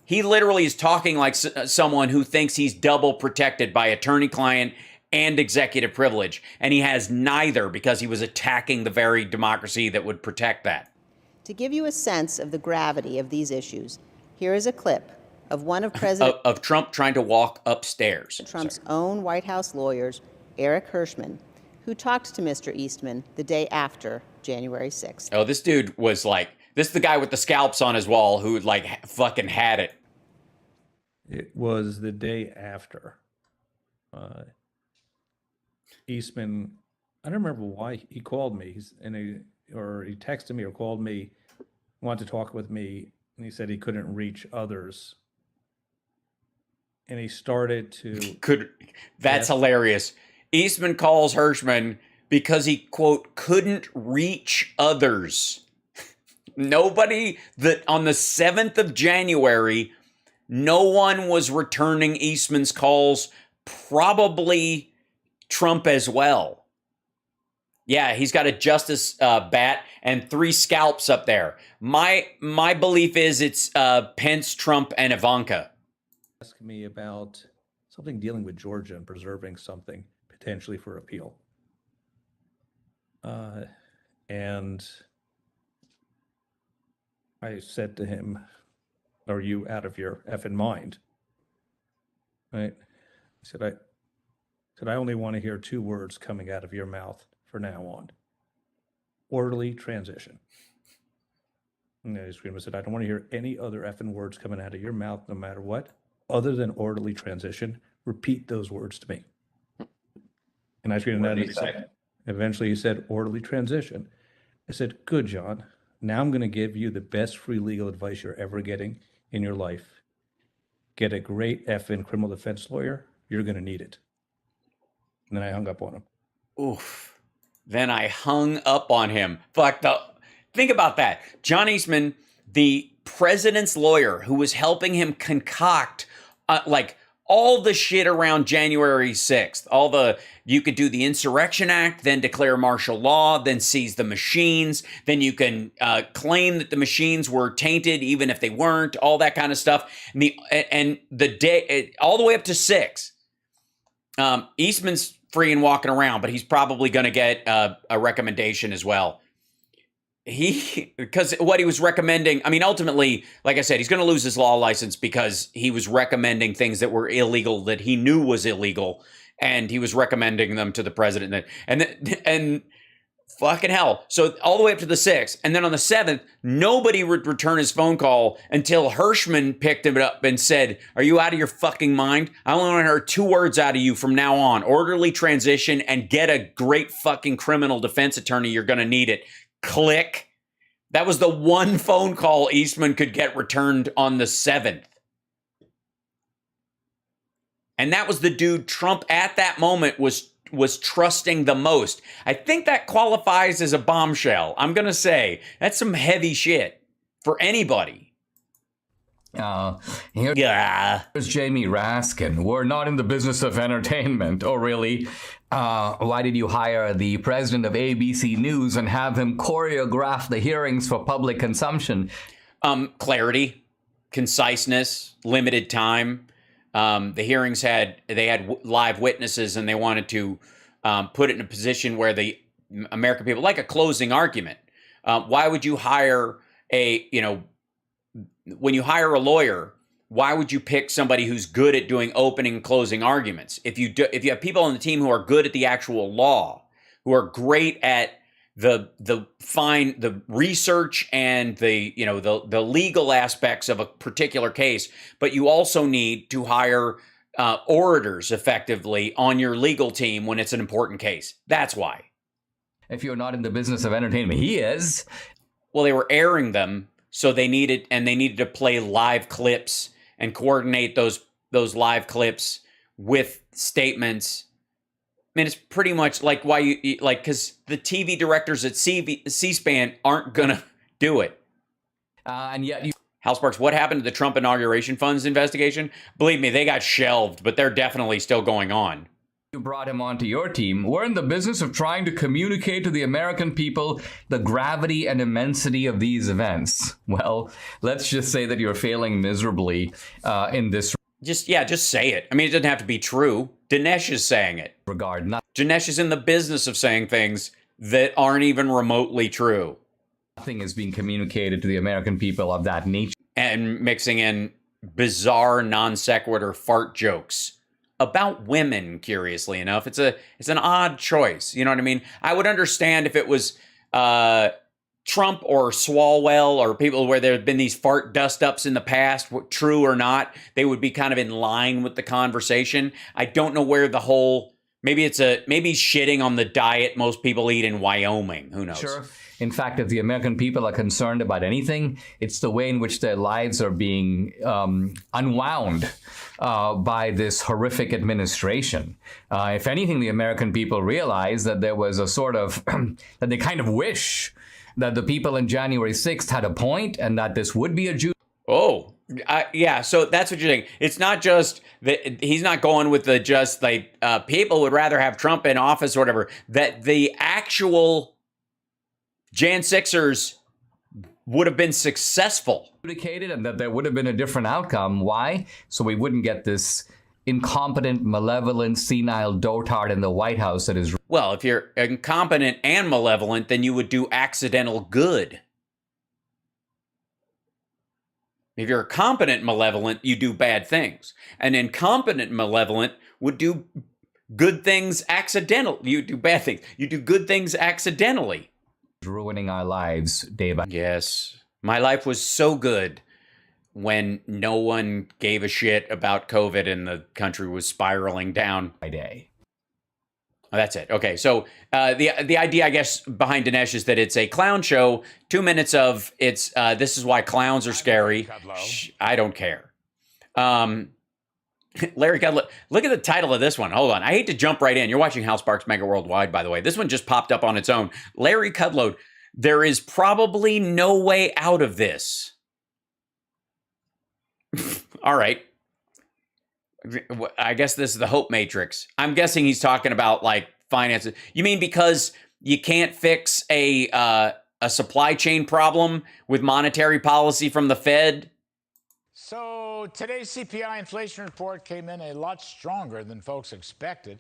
Speaker 3: He literally is talking like someone who thinks he's double protected by attorney-client and executive privilege. And he has neither because he was attacking the very democracy that would protect that.
Speaker 4: To give you a sense of the gravity of these issues, here is a clip of one of President
Speaker 3: of Trump trying to walk upstairs.
Speaker 4: Trump's own White House lawyers, Eric Hirschman, who talked to Mr. Eastman the day after January 6th.
Speaker 3: Oh, this dude was like, this is the guy with the scalps on his wall who like fucking had it.
Speaker 5: It was the day after. Eastman, I don't remember why he called me. He texted me or called me, wanted to talk with me, and he said he couldn't reach others. And he started to...
Speaker 3: That's hilarious. Eastman calls Hirschman because he, quote, couldn't reach others. Nobody, on the 7th of January, no one was returning Eastman's calls, probably Trump as well. Yeah, he's got a justice bat and 3 scalps up there. My belief is it's Pence, Trump, and Ivanka.
Speaker 5: Ask me about something dealing with Georgia and preserving something potentially for appeal. And I said to him, "Are you out of your effing mind?" Right? I said, I only want to hear 2 words coming out of your mouth from now on. Orderly transition. And I screamed, I said, I don't want to hear any other effing words coming out of your mouth, no matter what, other than orderly transition. Repeat those words to me. And I screamed, eventually he said, orderly transition. I said, good, John. Now I'm going to give you the best free legal advice you're ever getting in your life. Get a great effing criminal defense lawyer. You're going to need it. And then I hung up on him.
Speaker 3: Oof. Then I hung up on him. Think about that. John Eastman, the president's lawyer who was helping him concoct all the shit around January 6th. You could do the Insurrection Act, then declare martial law, then seize the machines. Then you can claim that the machines were tainted, even if they weren't, all that kind of stuff. And the day, all the way up to 6. Eastman's free and walking around, but he's probably going to get a recommendation as well. Because what he was recommending, I mean, ultimately, like I said, he's going to lose his law license because he was recommending things that were illegal, that he knew was illegal, and he was recommending them to the president. And fucking hell. So all the way up to the 6th. And then on the 7th, nobody would return his phone call until Hirschman picked him up and said, are you out of your fucking mind? I only want to hear 2 words out of you from now on. Orderly transition and get a great fucking criminal defense attorney. You're going to need it. Click. That was the one phone call Eastman could get returned on the 7th. And that was the dude Trump at that moment was trusting the most. I think that qualifies as a bombshell. I'm going to say that's some heavy shit for anybody.
Speaker 2: Here's Jamie Raskin. We're not in the business of entertainment. Oh, really? Why did you hire the president of ABC News and have him choreograph the hearings for public consumption?
Speaker 3: Clarity, conciseness, limited time. The hearings had live witnesses, and they wanted to put it in a position where the American people, like a closing argument. Why would you hire when you hire a lawyer, why would you pick somebody who's good at doing opening and closing arguments? If you have people on the team who are good at the actual law, who are great at the research and the legal aspects of a particular case, but you also need to hire orators effectively on your legal team when it's an important case. That's why.
Speaker 2: If you're not in the business of entertainment, he is.
Speaker 3: Well, they were airing them. So they needed to play live clips and coordinate those live clips with statements. I mean, it's pretty much like why because the TV directors at C-SPAN aren't gonna do it.
Speaker 2: And yet,
Speaker 3: Hal Sparks, what happened to the Trump inauguration funds investigation? Believe me, they got shelved, but they're definitely still going on.
Speaker 2: You brought him onto your team. We're in the business of trying to communicate to the American people the gravity and immensity of these events. Well, let's just say that you're failing miserably in this.
Speaker 3: Just say it. I mean, it doesn't have to be true. Dinesh is saying it.
Speaker 2: regard.
Speaker 3: Dinesh is in the business of saying things that aren't even remotely true.
Speaker 2: Nothing is being communicated to the American people of that nature.
Speaker 3: And mixing in bizarre non sequitur fart jokes about women, curiously enough. It's an odd choice. You know what I mean? I would understand if it was Trump or Swalwell or people where there have been these fart dust-ups in the past, true or not, they would be kind of in line with the conversation. I don't know where the whole, maybe shitting on the diet most people eat in Wyoming. Who knows?
Speaker 2: Sure. In fact, if the American people are concerned about anything, it's the way in which their lives are being unwound by this horrific administration. If anything, the American people realize that there was a sort of, that they kind of wish that the people in January 6th had a point and that this would be a Jew.
Speaker 3: Oh, yeah. So that's what you're saying. It's not just that he's not going with the just like people would rather have Trump in office or whatever, that the actual Jan 6ers would have been successful.
Speaker 2: And that there would have been a different outcome. Why? So we wouldn't get this incompetent, malevolent, senile dotard in the White House that is...
Speaker 3: Well, if you're incompetent and malevolent, then you would do accidental good. If you're competent malevolent, you do bad things. An incompetent malevolent would do good things accidentally. You do bad things. You do good things accidentally.
Speaker 2: Ruining our lives day by day.
Speaker 3: Yes. My life was so good when no one gave a shit about COVID and the country was spiraling down.
Speaker 2: By day.
Speaker 3: Oh, that's it. Okay, so the idea, I guess, behind Dinesh is that it's a clown show. 2 minutes of it's this is why clowns are scary. Shh, I don't care. Larry Kudlow, look at the title of this one. Hold on. I hate to jump right in. You're watching HAL Sparks Mega Worldwide, by the way. This one just popped up on its own. Larry Kudlow, there is probably no way out of this. All right. I guess this is the hope matrix. I'm guessing he's talking about like finances. You mean because you can't fix a supply chain problem with monetary policy from the Fed?
Speaker 6: So today's CPI inflation report came in a lot stronger than folks expected.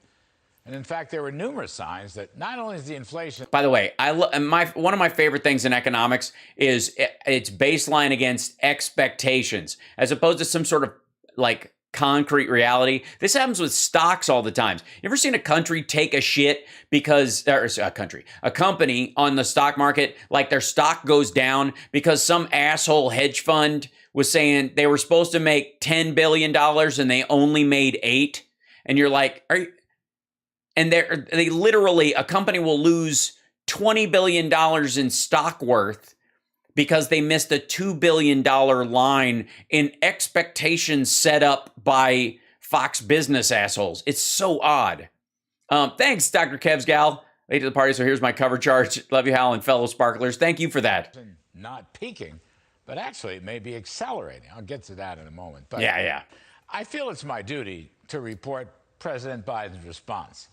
Speaker 6: And in fact, there were numerous signs that not only is the inflation...
Speaker 3: By the way, one of my favorite things in economics is it's baseline against expectations, as opposed to some sort of like concrete reality. This happens with stocks all the time. You ever seen a country take a shit because, or a company on the stock market, like their stock goes down because some asshole hedge fund was saying they were supposed to make $10 billion and they only made 8? And you're like, are you... And they literally, a company will lose $20 billion in stock worth because they missed a $2 billion line in expectations set up by Fox Business assholes. It's so odd. Thanks, Dr. Kev's gal. Late to the party, so here's my cover charge. Love you, Hal, and fellow sparklers. Thank you for that.
Speaker 6: Not peaking, but actually it may be accelerating. I'll get to that in a moment. But
Speaker 3: Yeah.
Speaker 6: I feel it's my duty to report President Biden's response.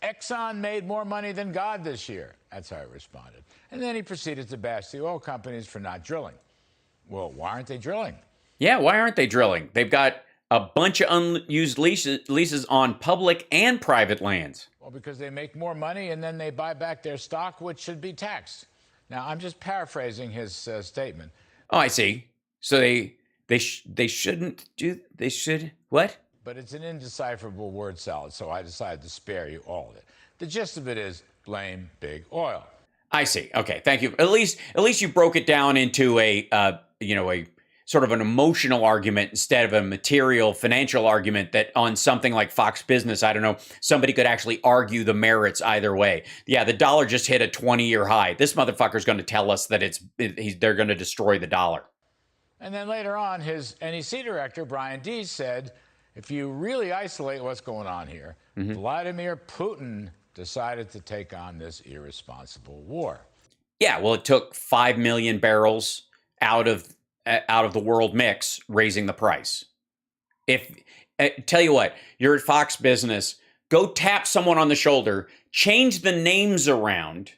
Speaker 6: Exxon made more money than God this year. That's how I responded. And then he proceeded to bash the oil companies for not drilling. Well, why aren't they drilling?
Speaker 3: Yeah, why aren't they drilling? They've got a bunch of unused leases on public and private lands.
Speaker 6: Well, because they make more money and then they buy back their stock, which should be taxed. Now, I'm just paraphrasing his statement.
Speaker 3: Oh, I see. So they shouldn't do... They should... What?
Speaker 6: But it's an indecipherable word salad, so I decided to spare you all of it. The gist of it is blame big oil.
Speaker 3: I see. Okay, thank you. At least you broke it down into a sort of an emotional argument instead of a material financial argument that on something like Fox Business, I don't know, somebody could actually argue the merits either way. Yeah, the dollar just hit a 20-year high. This motherfucker's going to tell us that they're going to destroy the dollar.
Speaker 6: And then later on, his NEC director, Brian Deese, said, if you really isolate what's going on here, Vladimir Putin decided to take on this irresponsible war.
Speaker 3: Yeah, well, it took 5 million barrels out of the world mix, raising the price. Tell you what, you're at Fox Business, go tap someone on the shoulder, change the names around,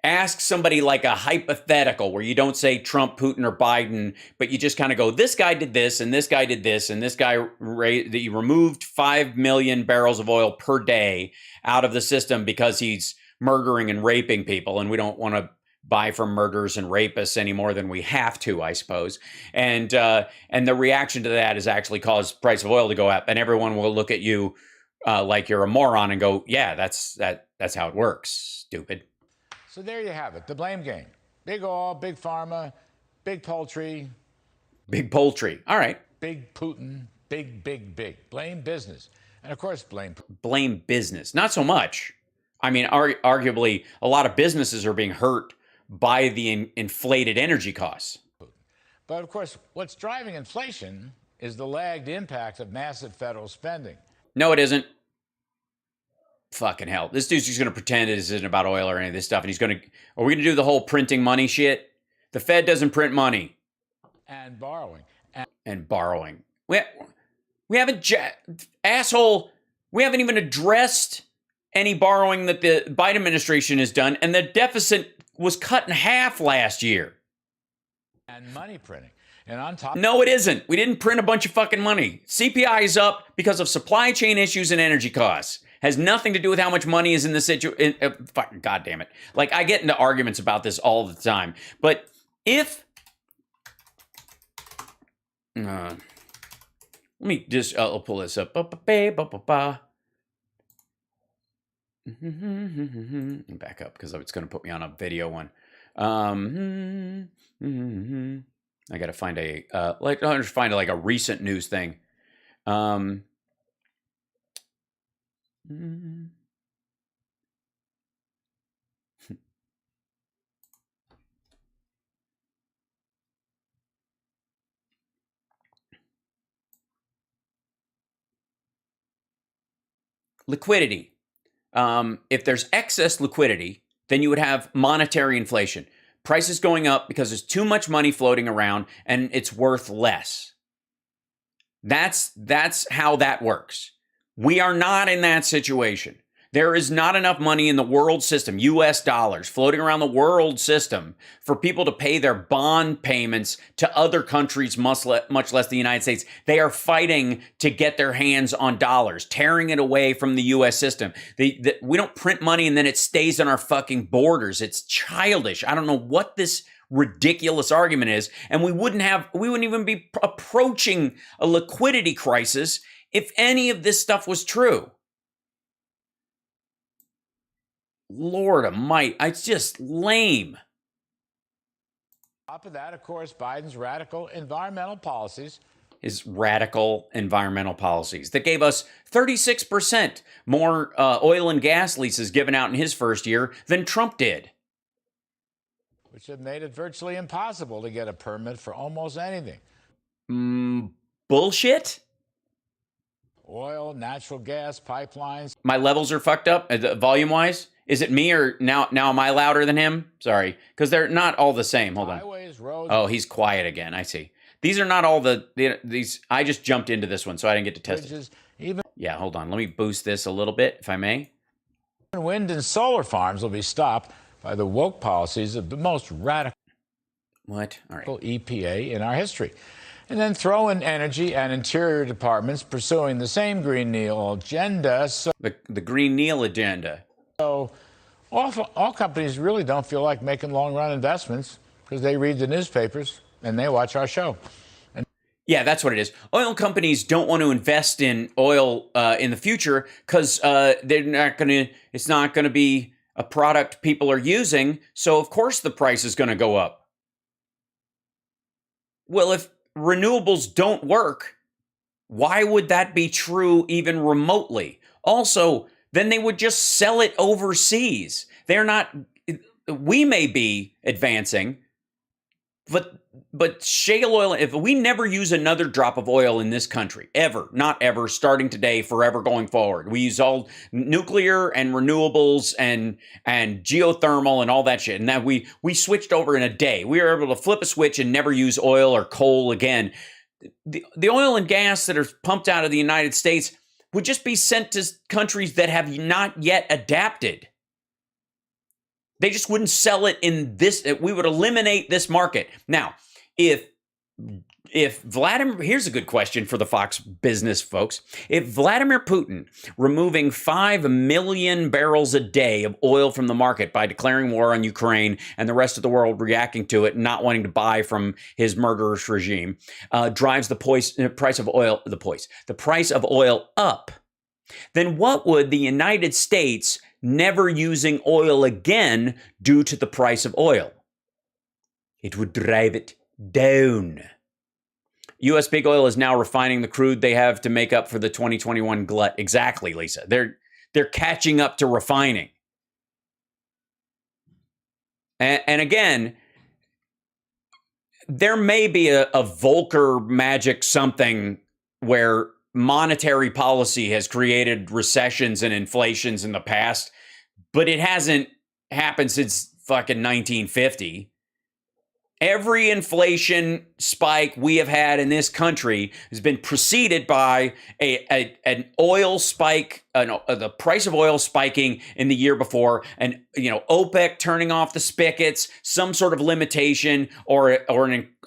Speaker 3: ask somebody like a hypothetical where you don't say Trump, Putin, or Biden, but you just kind of go, this guy did this, and this guy did this, and this guy that you removed 5 million barrels of oil per day out of the system because he's murdering and raping people, and we don't want to buy from murderers and rapists any more than we have to, I suppose. And the reaction to that has actually caused price of oil to go up, and everyone will look at you like you're a moron and go, yeah, that's how it works, stupid.
Speaker 6: So there you have it, the blame game. Big oil, big pharma, big poultry.
Speaker 3: Big poultry. All right.
Speaker 6: Big Putin, big. Blame business. And of course, blame
Speaker 3: business. Not so much. I mean, arguably, a lot of businesses are being hurt by the inflated energy costs.
Speaker 6: But of course, what's driving inflation is the lagged impact of massive federal spending.
Speaker 3: No, it isn't. Fucking hell. This dude's just going to pretend it isn't about oil or any of this stuff. And are we going to do the whole printing money shit? The Fed doesn't print money.
Speaker 6: And borrowing.
Speaker 3: And borrowing. We haven't, asshole, we haven't even addressed any borrowing that the Biden administration has done. And the deficit was cut in half last year.
Speaker 6: And money printing. And on top.
Speaker 3: No, it isn't. We didn't print a bunch of fucking money. CPI is up because of supply chain issues and energy costs. Has nothing to do with how much money is in the situation. God damn it. Like, I get into arguments about this all the time. But if... let me just... I'll pull this up. Back up, because it's going to put me on a video one. I got to find a recent news thing. Liquidity. If there's excess liquidity, then you would have monetary inflation. Prices going up because there's too much money floating around and it's worth less. That's how that works. We are not in that situation. There is not enough money in the world system, US dollars, floating around the world system for people to pay their bond payments to other countries, much less the United States. They are fighting to get their hands on dollars, tearing it away from the US system. We don't print money and then it stays on our fucking borders. It's childish. I don't know what this ridiculous argument is. And we wouldn't even be approaching a liquidity crisis if any of this stuff was true. Lord almighty, it's just lame.
Speaker 6: On top of that, of course, Biden's radical environmental policies.
Speaker 3: His radical environmental policies that gave us 36% more oil and gas leases given out in his first year than Trump did.
Speaker 6: Which have made it virtually impossible to get a permit for almost anything.
Speaker 3: Bullshit?
Speaker 6: Oil, natural gas, pipelines.
Speaker 3: My levels are fucked up, volume-wise. Is it me or now am I louder than him? Sorry, because they're not all the same. Hold on.
Speaker 6: Highways, roads.
Speaker 3: Oh, he's quiet again. I see. These are not all these. I just jumped into this one, so I didn't get to test it. Yeah, hold on. Let me boost this a little bit, if I may.
Speaker 6: Wind and solar farms will be stopped by the woke policies of the most radical
Speaker 3: All right.
Speaker 6: EPA in our history. And then throw in energy and interior departments pursuing the same Green Deal agenda. So
Speaker 3: the Green Deal agenda.
Speaker 6: So all companies really don't feel like making long-run investments because they read the newspapers and they watch our show.
Speaker 3: Yeah, that's what it is. Oil companies don't want to invest in oil in the future because it's not going to be a product people are using. So, of course, the price is going to go up. Well, if renewables don't work, why would that be true even remotely? Also, then they would just sell it overseas. We may be advancing, but shale oil, if we never use another drop of oil in this country, ever, not ever, starting today, forever going forward. We use all nuclear and renewables and geothermal and all that shit. And that we switched over in a day. We were able to flip a switch and never use oil or coal again. The oil and gas that are pumped out of the United States would just be sent to countries that have not yet adapted. They just wouldn't sell it in this. We would eliminate this market. Now, if Vladimir, here's a good question for the Fox Business folks. If Vladimir Putin removing 5 million barrels a day of oil from the market by declaring war on Ukraine and the rest of the world reacting to it and not wanting to buy from his murderous regime, drives the price of oil up, then what would the United States never using oil again do to the price of oil? It would drive it down. U.S. big oil is now refining the crude they have to make up for the 2021 glut. Exactly, Lisa. They're catching up to refining. And again, there may be a Volcker magic something where monetary policy has created recessions and inflations in the past, but it hasn't happened since fucking 1950. Every inflation spike we have had in this country has been preceded by an oil spike, the price of oil spiking in the year before, and OPEC turning off the spigots, some sort of limitation, or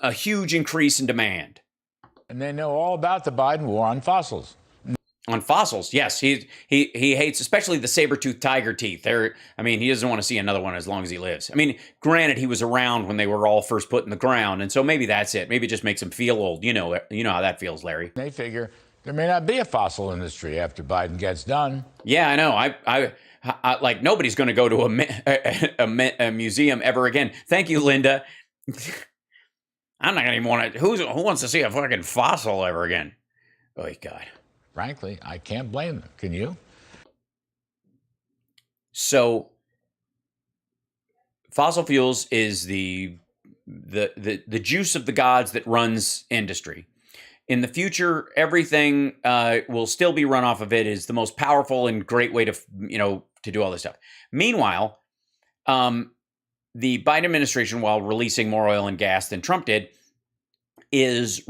Speaker 3: a huge increase in demand.
Speaker 6: And they know all about the Biden war on fossils.
Speaker 3: On fossils, yes. He hates especially the saber-toothed tiger teeth. He doesn't want to see another one as long as he lives. Granted, he was around when they were all first put in the ground, and so maybe that's it. Maybe it just makes him feel old. You know how that feels, Larry.
Speaker 6: They figure there may not be a fossil industry after Biden gets done.
Speaker 3: Yeah, I know. I like nobody's going to go to a museum ever again. Thank you, Linda. I'm not going to even want to. Who wants to see a fucking fossil ever again? Oh, God.
Speaker 6: Frankly, I can't blame them. Can you?
Speaker 3: So, fossil fuels is the juice of the gods that runs industry. In the future, everything will still be run off of it. Is the most powerful and great way to do all this stuff. Meanwhile, the Biden administration, while releasing more oil and gas than Trump did, is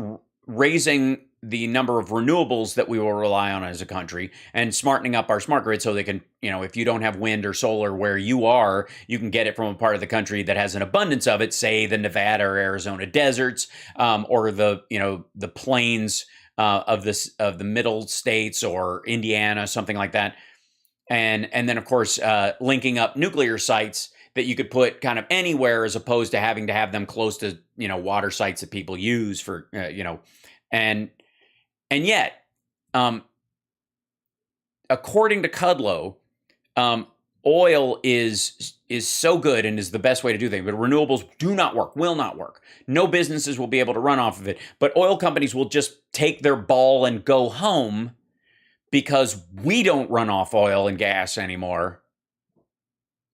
Speaker 3: raising the number of renewables that we will rely on as a country and smartening up our smart grid so they can, if you don't have wind or solar where you are, you can get it from a part of the country that has an abundance of it, say the Nevada or Arizona deserts, or the plains of the middle states or Indiana, something like that. And then, of course, linking up nuclear sites that you could put kind of anywhere as opposed to having to have them close to, water sites that people use for, and yet, according to Kudlow, oil is so good and is the best way to do things, but renewables do not work, will not work. No businesses will be able to run off of it, but oil companies will just take their ball and go home because we don't run off oil and gas anymore.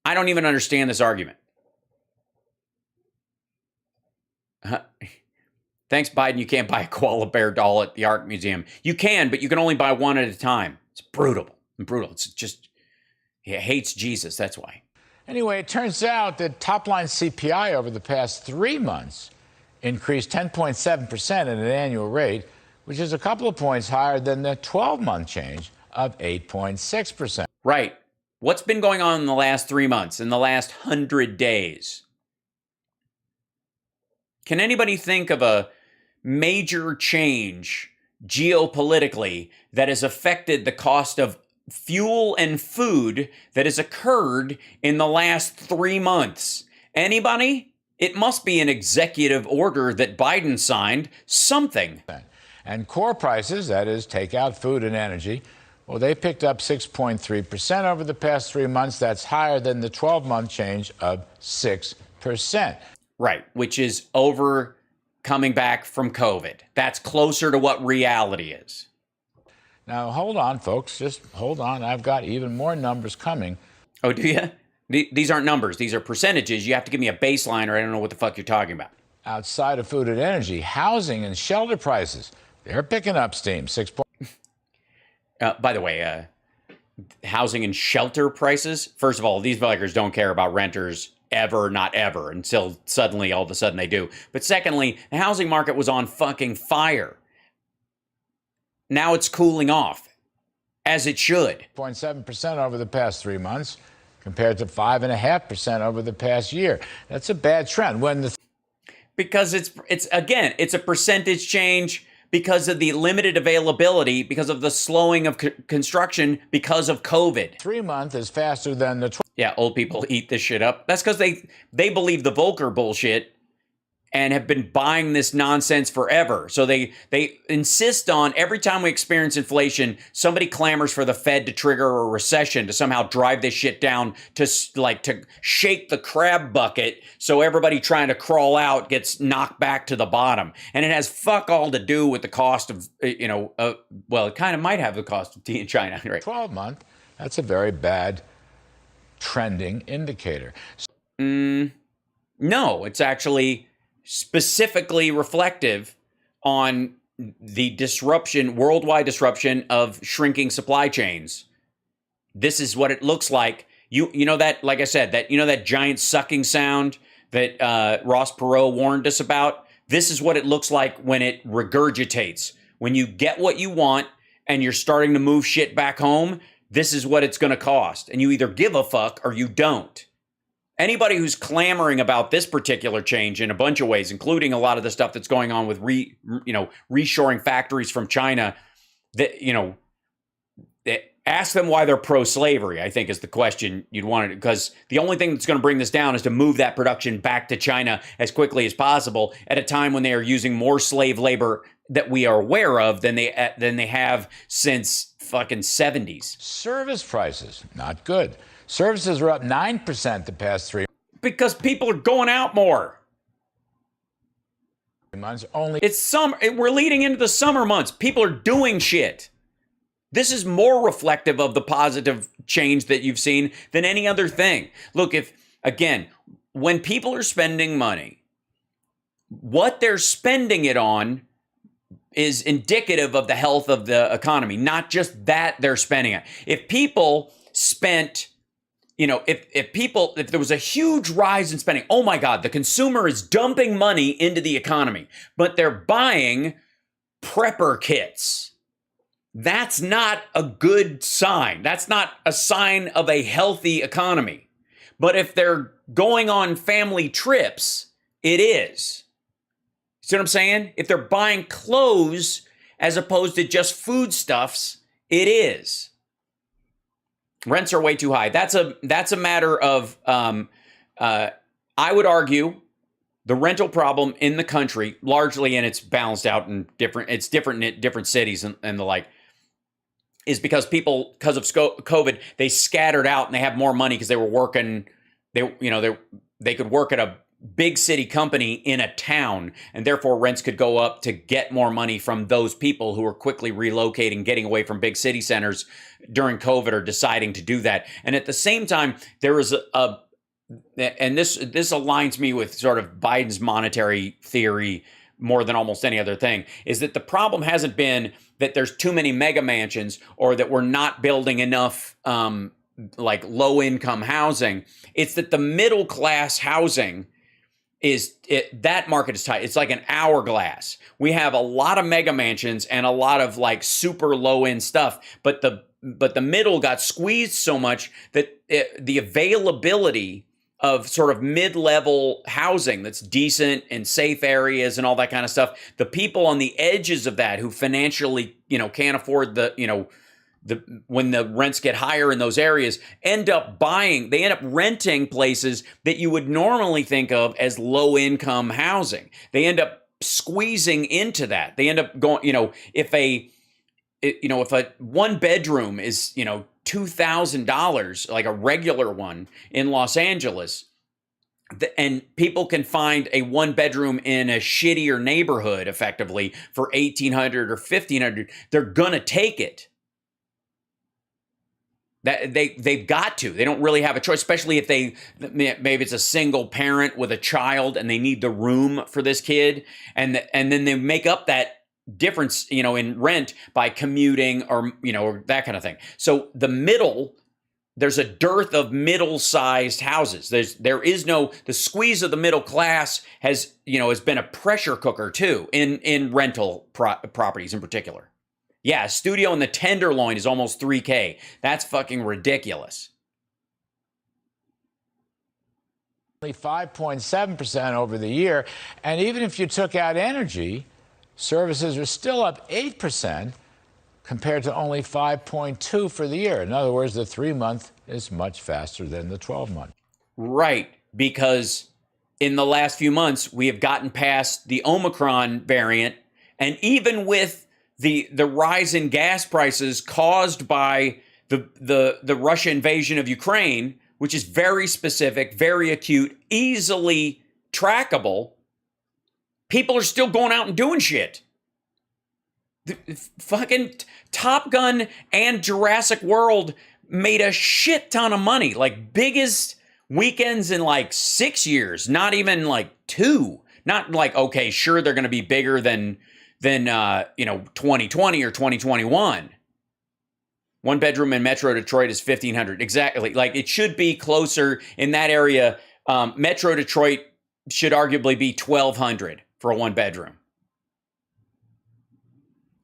Speaker 3: I don't even understand this argument. Thanks, Biden, you can't buy a koala bear doll at the Art Museum. You can, but you can only buy one at a time. It's brutal. It's just, it hates Jesus, that's why.
Speaker 6: Anyway, it turns out that top-line CPI over the past 3 months increased 10.7% at an annual rate, which is a couple of points higher than the 12-month change of 8.6%.
Speaker 3: Right. What's been going on in the last 3 months, in the last 100 days? Can anybody think of a major change geopolitically that has affected the cost of fuel and food that has occurred in the last 3 months? Anybody? It must be an executive order that Biden signed, something.
Speaker 6: And core prices, that is, takeout food and energy, well, they picked up 6.3% over the past 3 months. That's higher than the 12-month change of 6%.
Speaker 3: Right, which is over coming back from COVID. That's closer to what reality is.
Speaker 6: Now, hold on, folks. Just hold on. I've got even more numbers coming.
Speaker 3: Oh, do you? These aren't numbers. These are percentages. You have to give me a baseline or I don't know what the fuck you're talking about.
Speaker 6: Outside of food and energy, housing and shelter prices, they're picking up steam.
Speaker 3: By the way, housing and shelter prices, first of all, these bikers don't care about renters ever, not ever, until suddenly, all of a sudden they do. But secondly, the housing market was on fucking fire. Now it's cooling off, as it should.
Speaker 6: 0.7% over the past 3 months. compared to 5.5% over the past year. That's a bad trend. When the
Speaker 3: because it's again, it's a percentage change because of the limited availability, because of the slowing of construction because of COVID.
Speaker 6: 3-month is faster than the
Speaker 3: Yeah, old people eat this shit up. That's because they believe the Volcker bullshit and have been buying this nonsense forever. So they insist on every time we experience inflation, somebody clamors for the Fed to trigger a recession to somehow drive this shit down to shake the crab bucket so everybody trying to crawl out gets knocked back to the bottom. And it has fuck all to do with the cost of, well, it kind of might have the cost of tea in China, right?
Speaker 6: 12-month. That's a very bad trending indicator.
Speaker 3: No, it's actually specifically reflective on the disruption, worldwide disruption of shrinking supply chains. This is what it looks like. You know that, like I said, that giant sucking sound that Ross Perot warned us about? This is what it looks like when it regurgitates. When you get what you want and you're starting to move shit back home, this is what it's going to cost. And you either give a fuck or you don't. Anybody who's clamoring about this particular change in a bunch of ways, including a lot of the stuff that's going on with reshoring factories from China, that ask them why they're pro-slavery, I think is the question you'd want to, because the only thing that's going to bring this down is to move that production back to China as quickly as possible at a time when they are using more slave labor that we are aware of than they have since fucking 70s.
Speaker 6: Service prices, not good. Services are up 9% the past 3
Speaker 3: because people are going out more.
Speaker 6: months. Only
Speaker 3: it's summer. We're leading into the summer months. People are doing shit. This is more reflective of the positive change that you've seen than any other thing. Look, when people are spending money, what they're spending it on is indicative of the health of the economy, not just that they're spending it. If people spent, if there was a huge rise in spending, oh my God, the consumer is dumping money into the economy, but they're buying prepper kits. That's not a good sign. That's not a sign of a healthy economy. But if they're going on family trips, it is. See what I'm saying? If they're buying clothes as opposed to just foodstuffs, it is. Rents are way too high. That's a matter of, I would argue, the rental problem in the country, largely, and it's balanced out in different in different cities and the like, is because people, because of COVID, they scattered out and they have more money because they were working, they could work at a big city company in a town, and therefore rents could go up to get more money from those people who were quickly relocating, getting away from big city centers during COVID or deciding to do that. And at the same time, there was and this aligns me with sort of Biden's monetary theory more than almost any other thing, is that the problem hasn't been that there's too many mega mansions or that we're not building enough like low income housing. It's that the middle class housing that market is tight. It's like an hourglass. We have a lot of mega mansions and a lot of like super low end stuff, but the middle got squeezed so much that the availability of sort of mid-level housing that's decent and safe areas and all that kind of stuff, the people on the edges of that who financially, can't afford when the rents get higher in those areas, end up renting places that you would normally think of as low income housing. They end up squeezing into that. They end up going, if a one bedroom is, $2,000, like a regular one in Los Angeles, and people can find a one bedroom in a shittier neighborhood effectively for $1,800 or $1,500, they're gonna take it. That they've got to. They don't really have a choice, especially if maybe it's a single parent with a child and they need the room for this kid, and then they make up that difference, in rent by commuting or that kind of thing. So there's a dearth of middle-sized houses. The squeeze of the middle class has been a pressure cooker too in rental properties in particular. Yeah, a studio in the Tenderloin is almost $3K. That's fucking ridiculous.
Speaker 6: 5.7% over the year. And even if you took out energy, services are still up 8% compared to only 5.2 for the year. In other words, the 3-month is much faster than the 12-month.
Speaker 3: Right, because in the last few months, we have gotten past the Omicron variant, and even with the rise in gas prices caused by the Russia invasion of Ukraine, which is very specific, very acute, easily trackable, people are still going out and doing shit. The fucking Top Gun and Jurassic World made a shit ton of money, like biggest weekends in like 6 years, not even like 2. Not like, okay, sure, they're going to be bigger than 2020 or 2021. One bedroom in Metro Detroit is $1,500. Exactly. Like it should be closer in that area. Metro Detroit should arguably be $1,200 for a one bedroom.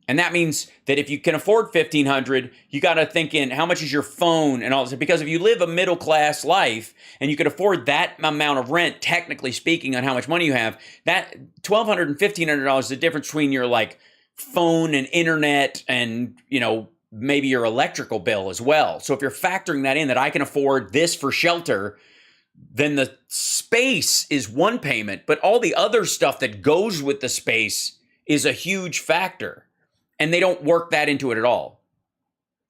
Speaker 3: And that means that if you can afford $1,500, you got to think in how much is your phone and all this. Because if you live a middle class life and you can afford that amount of rent, technically speaking, on how much money you have, that $1,200 and $1,500 is the difference between your like phone and internet and, maybe your electrical bill as well. So if you're factoring that in, that I can afford this for shelter, then the space is one payment, but all the other stuff that goes with the space is a huge factor. And they don't work that into it at all.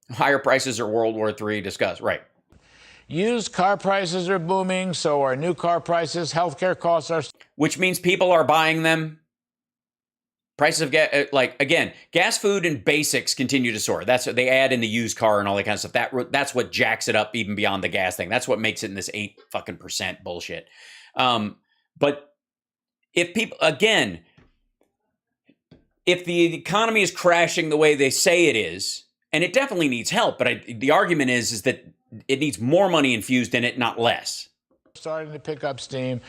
Speaker 3: Higher prices are World War III discussed. Right.
Speaker 6: Used car prices are booming, so are new car prices. Healthcare costs are...
Speaker 3: Which means people are buying them. Prices of gas, gas, food, and basics continue to soar. That's what they add in the used car and all that kind of stuff. That's what jacks it up even beyond the gas thing. That's what makes it in this 8% bullshit. But if people, again, if the economy is crashing the way they say it is, and it definitely needs help, but the argument is that it needs more money infused in it, not less.
Speaker 6: Starting to pick up steam,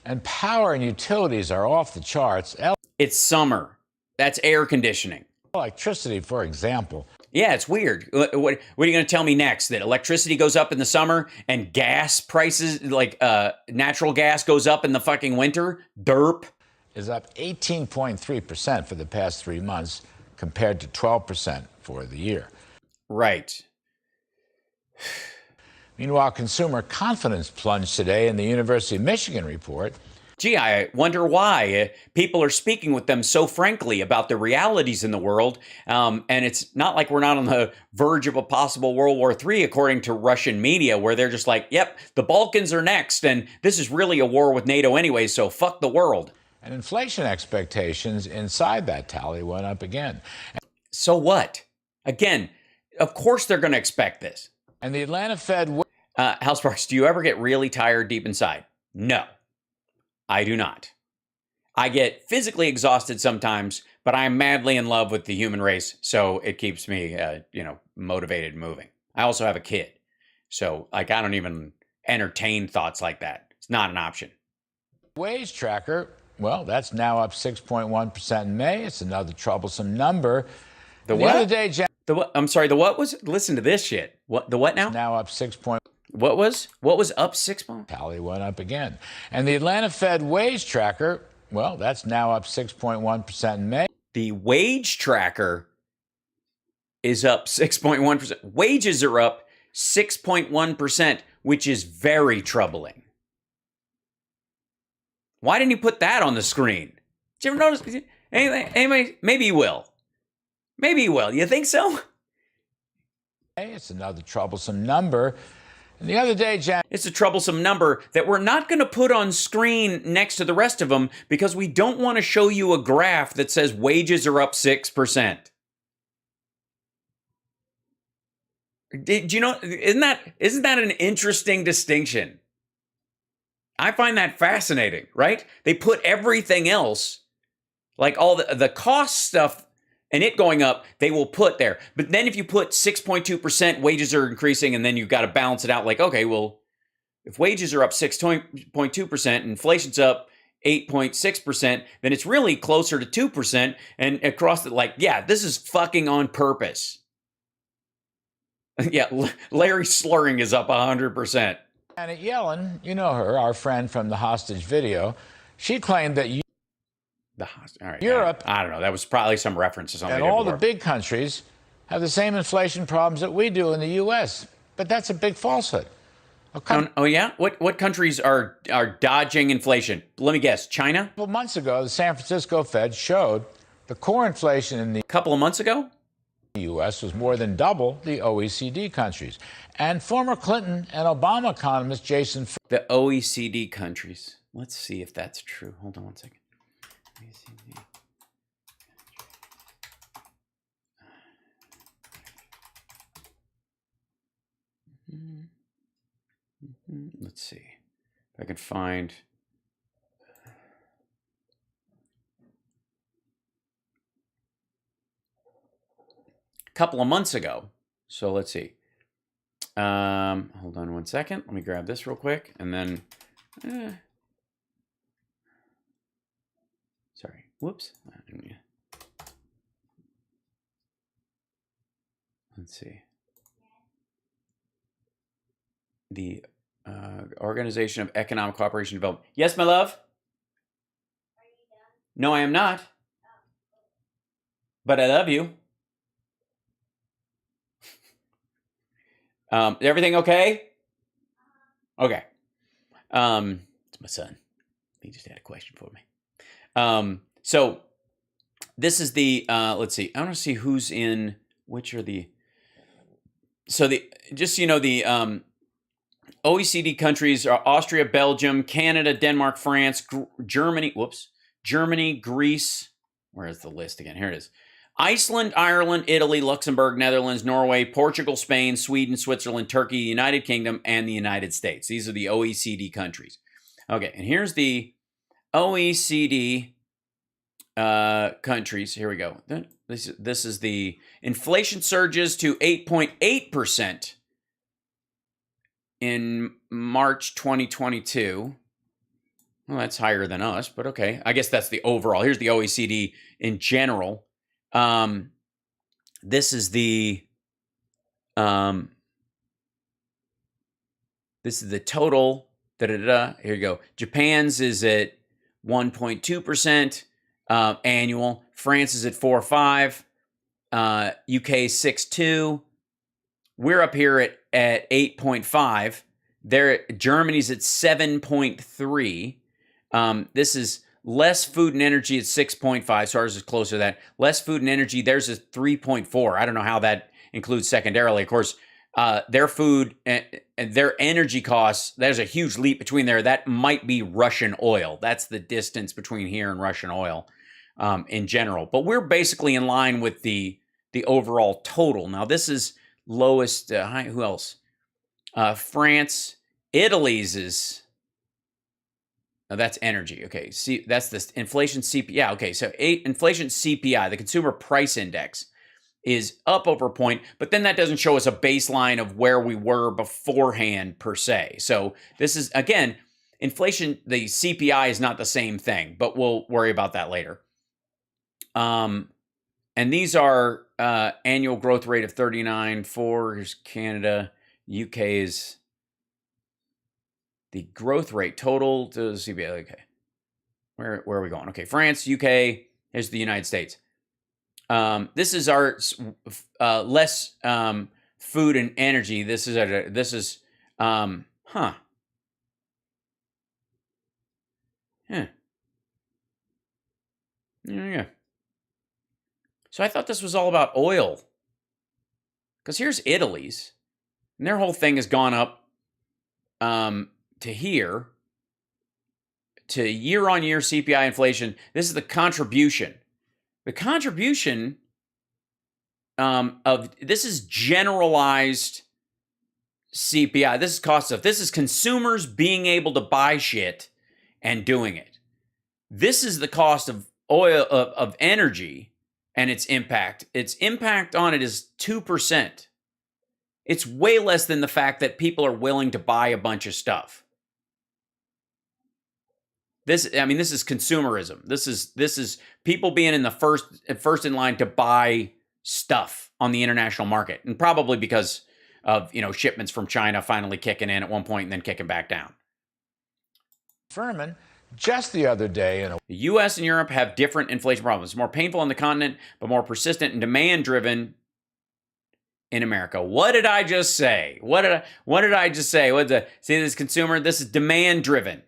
Speaker 6: and power and utilities are off the charts.
Speaker 3: It's summer. That's air conditioning.
Speaker 6: Electricity, for example.
Speaker 3: Yeah, it's weird. What are you going to tell me next? That electricity goes up in the summer and gas prices, like natural gas, goes up in the fucking winter? Derp.
Speaker 6: Is up 18.3% for the past 3 months compared to 12% for the year.
Speaker 3: Right.
Speaker 6: Meanwhile, consumer confidence plunged today in the University of Michigan report.
Speaker 3: Gee, I wonder why people are speaking with them so frankly about the realities in the world. And it's not like we're not on the verge of a possible World War III, according to Russian media, where they're just like, yep, the Balkans are next. And this is really a war with NATO anyway, so fuck the world.
Speaker 6: And inflation expectations inside that tally went up again.
Speaker 3: So what? Again, of course they're going to expect this.
Speaker 6: And the Atlanta Fed...
Speaker 3: Hal Sparks, do you ever get really tired deep inside? No, I do not. I get physically exhausted sometimes, but I'm madly in love with the human race, so it keeps me, motivated and moving. I also have a kid, so I don't even entertain thoughts like that. It's not an option.
Speaker 6: Wage tracker, well, that's now up 6.1% in May. It's another troublesome number.
Speaker 3: The what? Other day, the what? I'm sorry. The what was? Listen to this shit. What? The what now?
Speaker 6: Now up 6.
Speaker 3: What was up 6 points?
Speaker 6: Tally went up again. And the Atlanta Fed wage tracker, well, that's now up 6.1% in May.
Speaker 3: The wage tracker is up 6.1%. Wages are up 6.1%, which is very troubling. Why didn't you put that on the screen? Did you ever notice? Anybody, maybe you will. Maybe you will. You think so?
Speaker 6: Hey, it's another troublesome number. And the other day, Jan...
Speaker 3: It's a troublesome number that we're not going to put on screen next to the rest of them because we don't want to show you a graph that says wages are up 6%. Did you know, isn't that an interesting distinction? I find that fascinating, right? They put everything else, like all the cost stuff and it going up, they will put there. But then if you put 6.2%, wages are increasing, and then you've got to balance it out like, okay, well, if wages are up 6.2%, inflation's up 8.6%, then it's really closer to 2%. And across the, like, yeah, this is fucking on purpose. Yeah, Larry slurring is up 100%.
Speaker 6: Janet Yellen, you know her, our friend from the hostage video, she claimed that
Speaker 3: All right,
Speaker 6: Europe,
Speaker 3: I don't know. That was probably some reference to something.
Speaker 6: and all the big countries have the same inflation problems that we do in the U.S. But that's a big falsehood.
Speaker 3: Oh yeah? What countries are dodging inflation? Let me guess. China?
Speaker 6: A couple months ago, the San Francisco Fed showed the core inflation in the
Speaker 3: Couple of months ago?
Speaker 6: U.S. was more than double the OECD countries. And former Clinton and Obama economist Jason...
Speaker 3: The OECD countries. Let's see if that's true. Hold on one second. OECD. Let's see if I can find. A couple of months ago. So let's see. Hold on one second. Let me grab this real quick, and then. Sorry. Whoops. Let's see. The Organization of Economic Cooperation and Development. Yes, my love? Are you done? No, I am not. But I love you. Everything okay? Okay. It's my son. He just had a question for me. So this is the, let's see. I want to see who's in, which are the, so the, just so you know, the OECD countries are Austria, Belgium, Canada, Denmark, France, Germany, Germany, Greece. Where is the list again? Here it is. Iceland, Ireland, Italy, Luxembourg, Netherlands, Norway, Portugal, Spain, Sweden, Switzerland, Turkey, United Kingdom, and the United States. These are the OECD countries. Okay, and here's the OECD countries. Here we go. This is the inflation surges to 8.8% in March 2022. Well, that's higher than us, but okay. I guess that's the overall. Here's the OECD in general. This is the total. Here you go. Japan's is at 1.2% annual. France is at 4.5. UK 6.2. We're up here at 8.5. Germany's at 7.3. This is less food and energy at 6.5. So ours is closer to that. Less food and energy, theirs is 3.4. I don't know how that includes secondarily. Of course, their food and their energy costs, there's a huge leap between there. That might be Russian oil. That's the distance between here and Russian oil in general. But we're basically in line with the overall total. Now, this is lowest. Who else? France. Italy's is... Now that's energy. Okay, see, that's the inflation CPI. Yeah, okay, so inflation CPI, the consumer price index, is up over a point, but then that doesn't show us a baseline of where we were beforehand per se. So this is, again, inflation, the CPI is not the same thing, but we'll worry about that later. And these are annual growth rate of 39.4. Here's Canada. UK is the growth rate total to the CPI. Okay. Where are we going? Okay, France, UK, here's the United States. This is our less food and energy. Yeah. So I thought this was all about oil. Because here's Italy's. And their whole thing has gone up to here, to year-on-year CPI inflation. This is the contribution. The contribution this is generalized CPI. This is cost stuff. This is consumers being able to buy shit and doing it. This is the cost of oil, of energy, and its impact. Its impact on it is 2%. It's way less than the fact that people are willing to buy a bunch of stuff. This is consumerism. This is people being in the first in line to buy stuff on the international market, and probably because of, shipments from China finally kicking in at one point and then kicking back down.
Speaker 6: Furman, just the other day in a
Speaker 3: The U.S. and Europe have different inflation problems. More painful on the continent, but more persistent and demand-driven in America. What did I just say? What did I just say? See this consumer? This is demand-driven.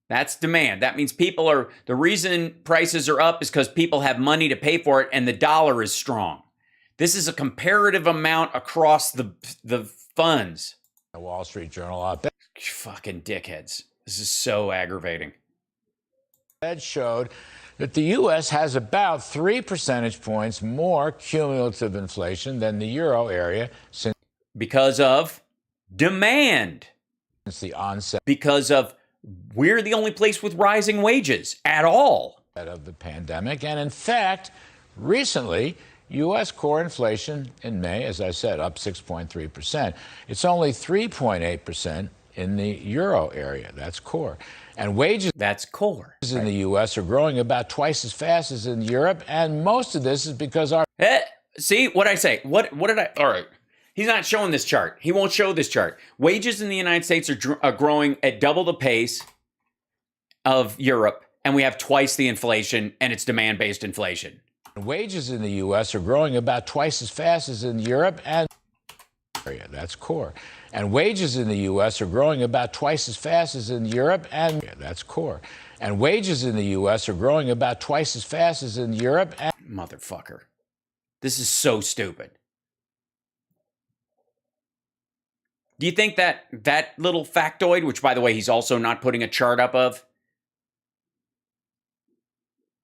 Speaker 3: That's demand. That means the reason prices are up is because people have money to pay for it and the dollar is strong. This is a comparative amount across the funds.
Speaker 6: Wall Street Journal op-ed.
Speaker 3: Fucking dickheads. This is so aggravating.
Speaker 6: Ed showed that the U.S. has about 3 percentage points more cumulative inflation than the euro area since
Speaker 3: Because of demand.
Speaker 6: the onset
Speaker 3: Because of we're the only place with rising wages at all.
Speaker 6: of the pandemic. And in fact, recently, U.S. core inflation in May, as I said, up 6.3%. It's only 3.8% in the euro area. That's core. And wages
Speaker 3: That's core.
Speaker 6: in the U.S. are growing about twice as fast as in Europe. And most of this is because our
Speaker 3: See what I say? What did I? All right. He's not showing this chart. He won't show this chart. Wages in the United States are growing at double the pace of Europe, and we have twice the inflation, and it's demand-based inflation.
Speaker 6: wages in the U.S. are growing about twice as fast as in Europe and area. That's core. And wages in the U.S. are growing about twice as fast as in Europe and that's core. And wages in the U.S. are growing about twice as fast as in Europe and
Speaker 3: Motherfucker. This is so stupid. Do you think that little factoid, which by the way, he's also not putting a chart up of,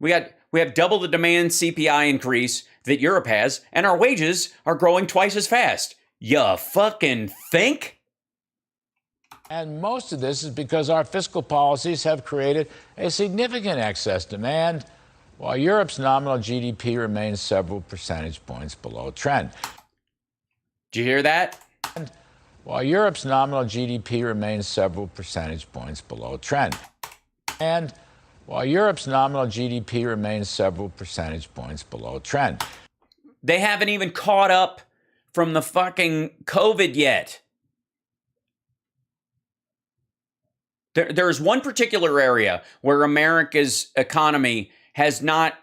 Speaker 3: we have double the demand CPI increase that Europe has, and our wages are growing twice as fast. You fucking think?
Speaker 6: And most of this is because our fiscal policies have created a significant excess demand, while Europe's nominal GDP remains several percentage points below trend.
Speaker 3: Did you hear that?
Speaker 6: While Europe's nominal GDP remains several percentage points below trend. And while Europe's nominal GDP remains several percentage points below trend.
Speaker 3: They haven't even caught up from the fucking COVID yet. There's one particular area where America's economy has not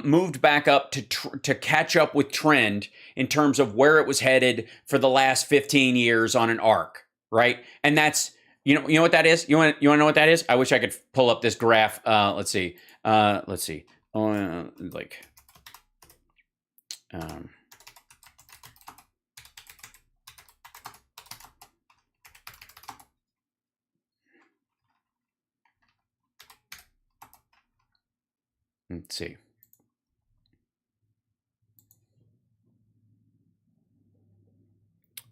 Speaker 3: moved back up to catch up with trend in terms of where it was headed for the last 15 years on an arc, right? And that's, you know what that is? You want to know what that is? I wish I could pull up this graph. Let's see. Let's see.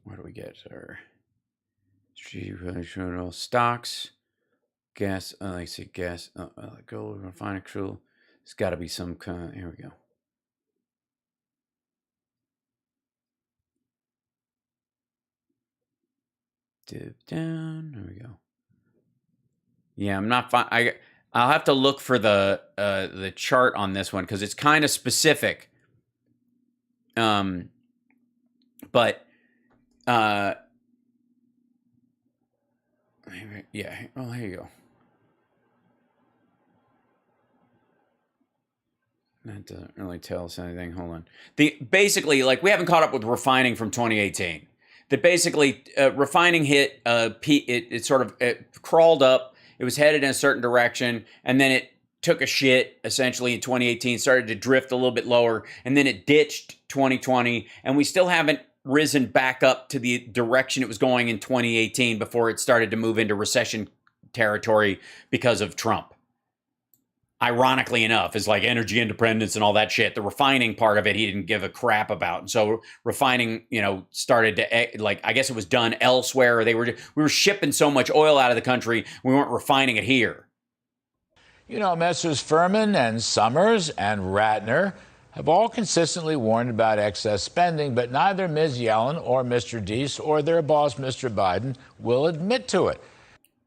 Speaker 3: Where do we get our strategic stocks, gas? Let's see, gas, gold, refining fuel. It's got to be some kind. Here we go. Dip down. There we go. Yeah, I'm not fine. I'll have to look for the chart on this one because it's kind of specific. But yeah. Oh, here you go. That doesn't really tell us anything. Hold on. Basically, like, we haven't caught up with refining from 2018. That basically refining hit it sort of crawled up. It was headed in a certain direction, and then it took a shit essentially in 2018, started to drift a little bit lower, and then it ditched 2020, and we still haven't risen back up to the direction it was going in 2018 before it started to move into recession territory because of Trump. Ironically enough, is like energy independence and all that shit. The refining part of it, he didn't give a crap about. And so refining, started to, like, I guess it was done elsewhere. Or we were shipping so much oil out of the country, we weren't refining it here.
Speaker 6: Messrs. Furman and Summers and Ratner have all consistently warned about excess spending, but neither Ms. Yellen or Mr. Deese or their boss, Mr. Biden, will admit to it.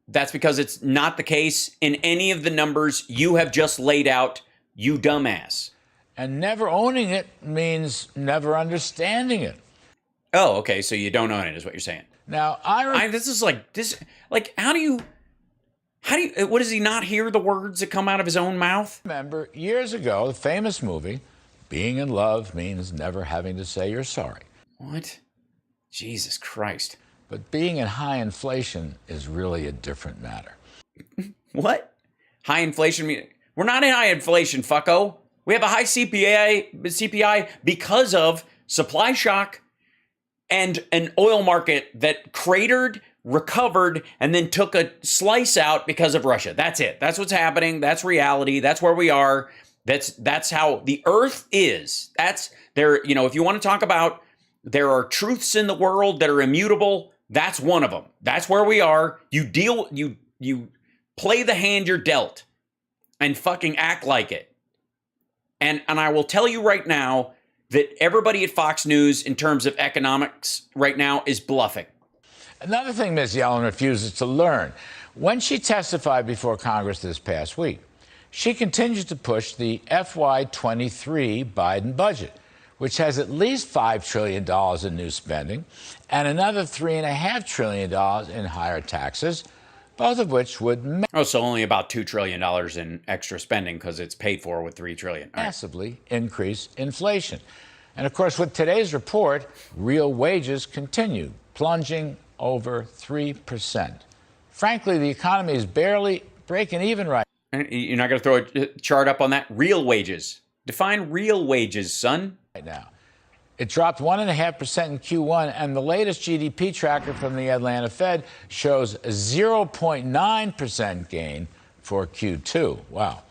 Speaker 3: That's because it's not the case in any of the numbers you have just laid out, you dumbass.
Speaker 6: And never owning it means never understanding it.
Speaker 3: Oh, okay. So you don't own it, is what you're saying.
Speaker 6: Now,
Speaker 3: this is like this. Like, how do you? What does he not hear the words that come out of his own mouth?
Speaker 6: Remember years ago, the famous movie, "Being in love means never having to say you're sorry."
Speaker 3: What? Jesus Christ.
Speaker 6: But being in high inflation is really a different matter.
Speaker 3: What? High inflation? We're not in high inflation, fucko. We have a high CPI because of supply shock and an oil market that cratered, recovered, and then took a slice out because of Russia. That's it. That's what's happening. That's reality. That's where we are. That's how the earth is. That's there. You know, if you want to talk about there are truths in the world that are immutable, that's one of them. That's where we are. You play the hand you're dealt and fucking act like it. And I will tell you right now that everybody at Fox News in terms of economics right now is bluffing.
Speaker 6: Another thing Ms. Yellen refuses to learn. When she testified before Congress this past week, she continues to push the FY23 Biden budget, which has at least $5 trillion in new spending and another $3.5 trillion in higher taxes, both of which would
Speaker 3: so only about $2 trillion in extra spending because it's paid for with $3 trillion.
Speaker 6: massively increase inflation. And of course, with today's report, real wages continue plunging over 3%. Frankly, the economy is barely breaking even right
Speaker 3: You're not going to throw a chart up on that? Real wages. Define real wages, son.
Speaker 6: now. It dropped 1.5% in Q1, and the latest GDP tracker from the Atlanta Fed shows a 0.9% gain for Q2. Wow.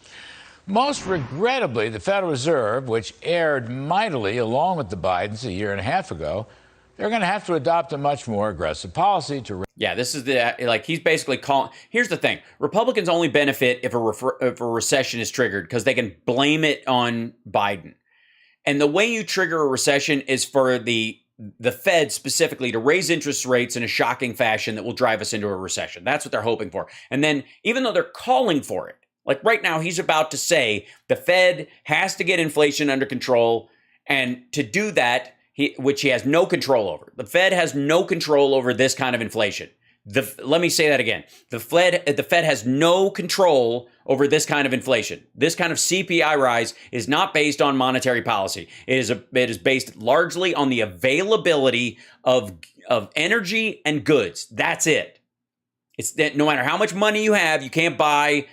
Speaker 6: Most regrettably, the Federal Reserve, which erred mightily along with the Bidens a year and a half ago, they're going to have to adopt a much more aggressive policy to...
Speaker 3: Yeah, this is he's basically calling... Here's the thing. Republicans only benefit if a recession is triggered because they can blame it on Biden. And the way you trigger a recession is for the Fed specifically to raise interest rates in a shocking fashion that will drive us into a recession. That's what they're hoping for. And then even though they're calling for it, like right now, he's about to say the Fed has to get inflation under control. And to do that, which he has no control over. The Fed has no control over this kind of inflation. Let me say that again. The Fed has no control over this kind of inflation. This kind of CPI rise is not based on monetary policy. It is based largely on the availability of energy and goods. That's it. It's that no matter how much money you have, you can't buy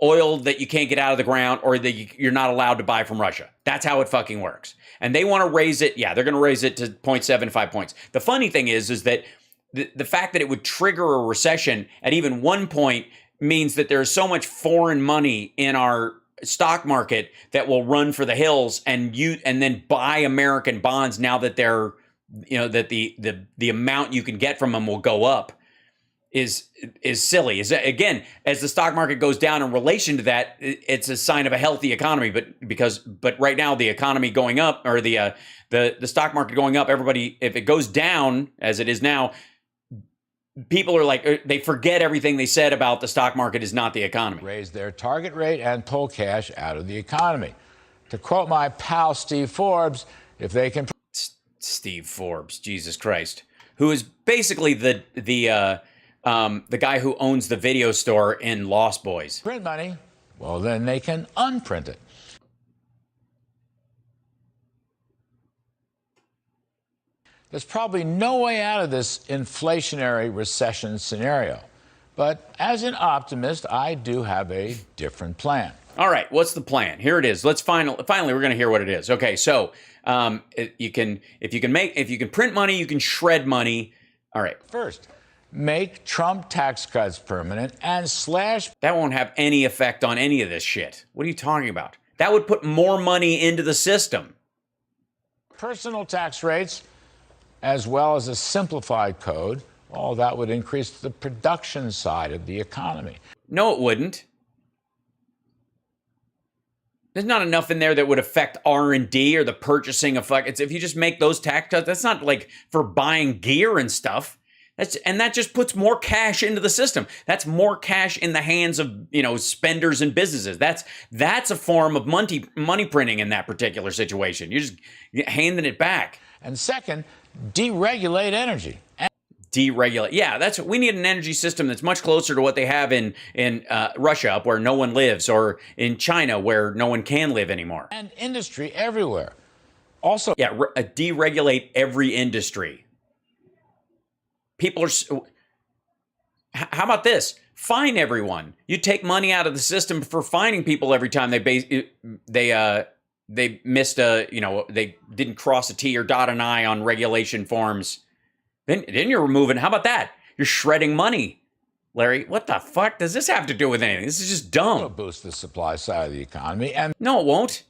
Speaker 3: oil that you can't get out of the ground or that you're not allowed to buy from Russia. That's how it fucking works. And they want to raise it. Yeah, they're going to raise it to 0.75 points. The funny thing is that the fact that it would trigger a recession at even one point means that there's so much foreign money in our stock market that will run for the hills and then buy American bonds now that they're, that the amount you can get from them will go up is silly. Again, as the stock market goes down in relation to that, it's a sign of a healthy economy. But right now the economy going up or the stock market going up, everybody, if it goes down as it is now, people are like, they forget everything they said about the stock market is not the economy.
Speaker 6: Raise their target rate and pull cash out of the economy. To quote my pal Steve Forbes, if they can...
Speaker 3: Steve Forbes, Jesus Christ, who is basically the guy who owns the video store in Lost Boys.
Speaker 6: Print money, well, then they can unprint it. There's probably no way out of this inflationary recession scenario. But as an optimist, I do have a different plan.
Speaker 3: All right, what's the plan? Here it is. Let's finally we're going to hear what it is. Okay, so if you can print money, you can shred money. All right.
Speaker 6: First, make Trump tax cuts permanent and slash...
Speaker 3: That won't have any effect on any of this shit. What are you talking about? That would put more money into the system.
Speaker 6: Personal tax rates, as well as a simplified code, all that would increase the production side of the economy.
Speaker 3: No, it wouldn't. There's not enough in there that would affect R&D or the purchasing of if you just make those tax cuts, that's not like for buying gear and stuff. And that just puts more cash into the system. That's more cash in the hands of, spenders and businesses. That's a form of money printing in that particular situation. You're just handing it back.
Speaker 6: And second, deregulate energy.
Speaker 3: Deregulate. Yeah, we need an energy system that's much closer to what they have in Russia, up where no one lives, or in China, where no one can live anymore.
Speaker 6: And industry everywhere. Also,
Speaker 3: yeah, deregulate every industry. People are. How about this? Fine everyone. You take money out of the system for fining people every time they missed they didn't cross a T or dot an I on regulation forms. Then you're removing. How about that? You're shredding money, Larry. What the fuck does this have to do with anything? This is just dumb.
Speaker 6: It'll boost the supply side of the economy, and
Speaker 3: no, it won't.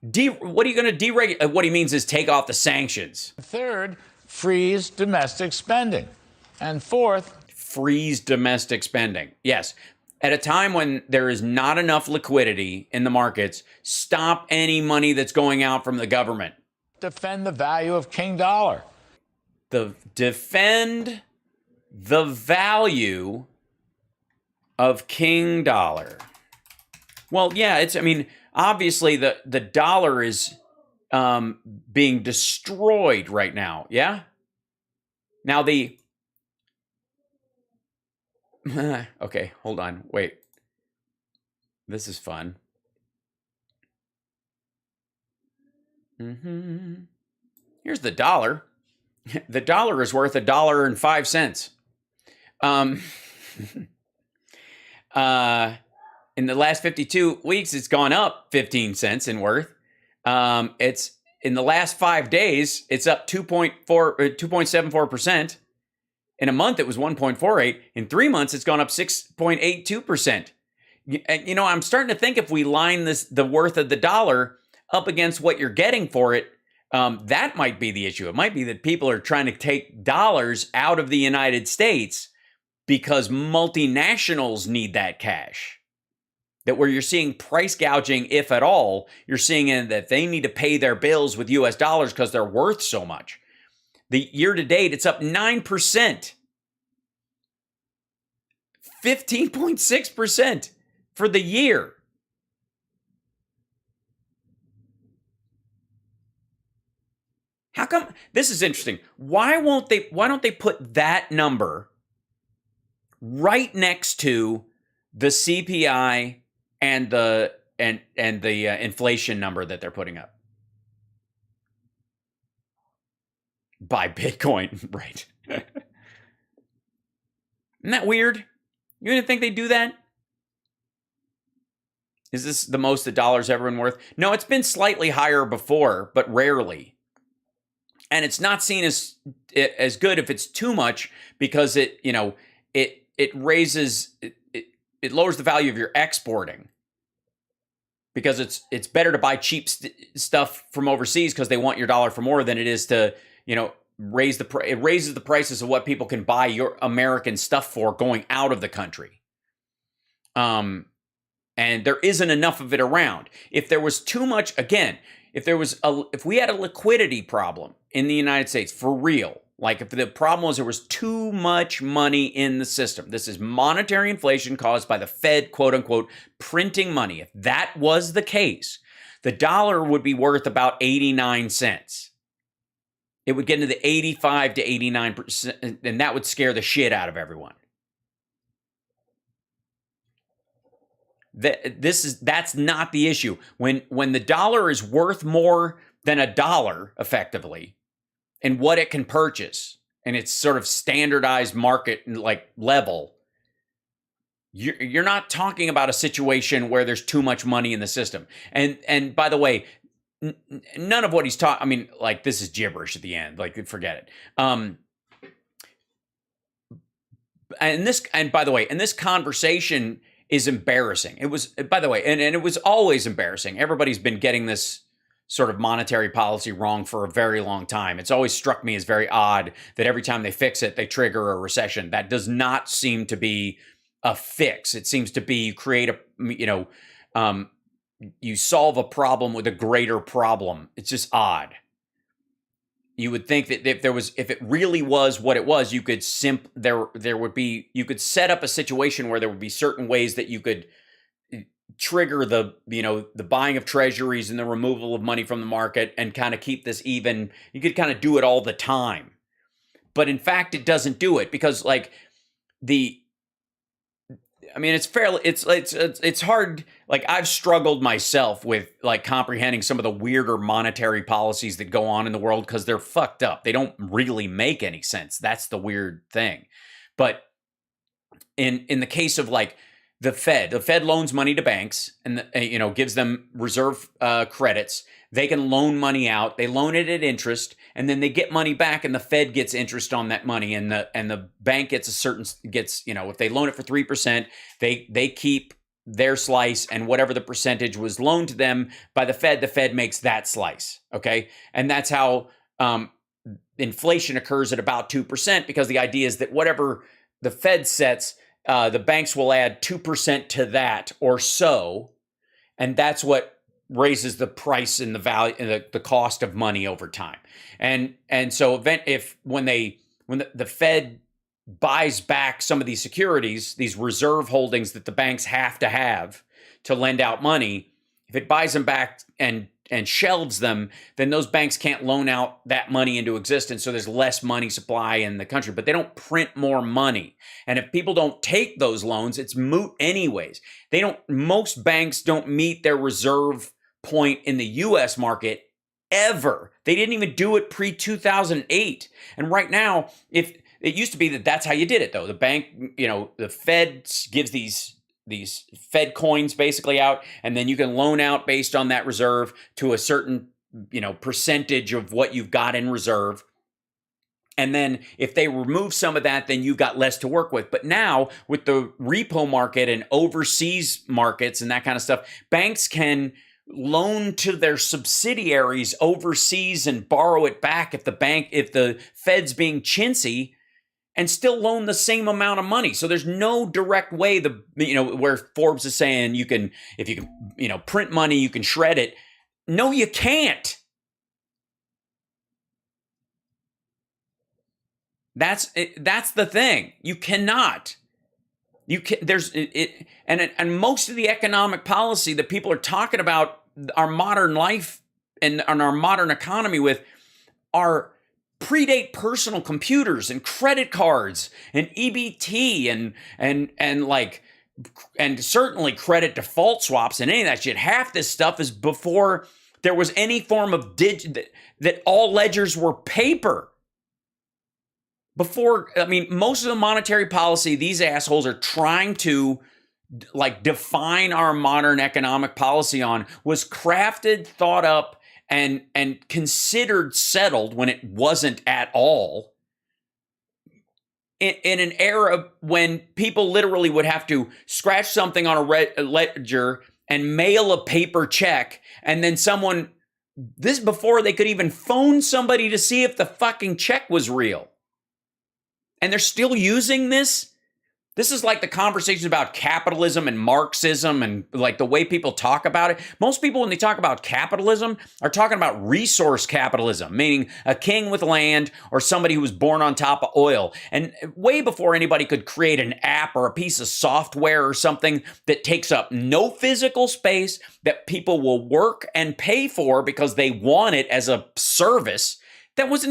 Speaker 3: What are you going to deregulate? What he means is take off the sanctions.
Speaker 6: Third, freeze domestic spending, and fourth,
Speaker 3: freeze domestic spending. Yes. At a time when there is not enough liquidity in the markets, stop any money that's going out from the government.
Speaker 6: Defend the value of King Dollar.
Speaker 3: Defend the value of King Dollar. Well, yeah, obviously the dollar is being destroyed right now, yeah? Now okay, hold on, wait. This is fun. Here's the dollar. The dollar is worth $1.05. In the last 52 weeks, it's gone up 15 cents in worth. It's in the last 5 days, it's up 2.74%. In a month, it was 1.48. In 3 months, it's gone up 6.82%. I'm starting to think if we line the worth of the dollar up against what you're getting for it, that might be the issue. It might be that people are trying to take dollars out of the United States because multinationals need that cash. That where you're seeing price gouging, if at all, you're seeing that they need to pay their bills with US dollars because they're worth so much. The year to date, it's up 9%. 15.6% for the year. How come? This is interesting. Why don't they put that number right next to the CPI and the inflation number that they're putting up? Buy Bitcoin, right? Isn't that weird? You didn't think they'd do that? Is this the most the dollar's ever been worth? No, it's been slightly higher before, but rarely. And it's not seen as good if it's too much, because it raises it lowers the value of your exporting, because it's better to buy cheap stuff from overseas because they want your dollar for more than it is to it raises the prices of what people can buy your American stuff for going out of the country. And there isn't enough of it around. If there was too much, again, if we had a liquidity problem in the United States for real, like if the problem was there was too much money in the system, this is monetary inflation caused by the Fed, quote unquote, printing money. If that was the case, the dollar would be worth about 89 cents. It would get into the 85 to 89%, and that would scare the shit out of everyone. That's not the issue. When the dollar is worth more than a dollar, effectively, and what it can purchase, and it's sort of standardized market like level, you're not talking about a situation where there's too much money in the system. And by the way, none of what he's talking, this is gibberish at the end. Forget it. And by the way, this conversation is embarrassing. It was, by the way, and it was always embarrassing. Everybody's been getting this sort of monetary policy wrong for a very long time. It's always struck me as very odd that every time they fix it, they trigger a recession. That does not seem to be a fix. It seems to be you create you solve a problem with a greater problem. It's just odd. you would think that if it really was what it was, you could you could set up a situation where there would be certain ways that you could trigger the buying of treasuries and the removal of money from the market and kind of keep this even. You could kind of do it all the time. But in fact, it doesn't do it because it's hard. Like, I've struggled myself with like comprehending some of the weirder monetary policies that go on in the world because they're fucked up. They don't really make any sense. That's the weird thing. But in the case of like the Fed loans money to banks and gives them reserve credits. They can loan money out. They loan it at interest, and then they get money back, and the Fed gets interest on that money, and the bank gets if they loan it for 3%, they keep their slice, and whatever the percentage was loaned to them by the Fed makes that slice. Okay, and that's how inflation occurs at about 2%, because the idea is that whatever the Fed sets, the banks will add 2% to that or so, and that's what raises the price and the value and the cost of money over time. And so when the Fed buys back some of these securities, these reserve holdings that the banks have to lend out money, if it buys them back and shelves them, then those banks can't loan out that money into existence. So there's less money supply in the country, but they don't print more money. And if people don't take those loans, it's moot anyways. Most banks don't meet their reserve point in the US market ever. They didn't even do it pre-2008. And right now, if it used to be that's how you did it though. The bank, the Fed gives these Fed coins basically out, and then you can loan out based on that reserve to a certain, percentage of what you've got in reserve. And then if they remove some of that, then you've got less to work with. But now with the repo market and overseas markets and that kind of stuff, banks can loan to their subsidiaries overseas and borrow it back if the Fed's being chintzy, and still loan the same amount of money. So there's no direct way where Forbes is saying if you can print money, you can shred it. No, you can't. That's the thing. You cannot. And most of the economic policy that people are talking about our modern life and our modern economy with predate personal computers and credit cards and EBT and certainly credit default swaps and any of that shit. Half this stuff is before there was any form of that all ledgers were paper. Most of the monetary policy these assholes are trying to define our modern economic policy on was crafted, thought up, and considered settled when it wasn't at all. In an era when people literally would have to scratch something on a ledger and mail a paper check, and then this before they could even phone somebody to see if the fucking check was real. And they're still using this? This is like the conversations about capitalism and Marxism and like the way people talk about it. Most people, when they talk about capitalism, are talking about resource capitalism, meaning a king with land or somebody who was born on top of oil. And way before anybody could create an app or a piece of software or something that takes up no physical space, that people will work and pay for because they want it as a service, that was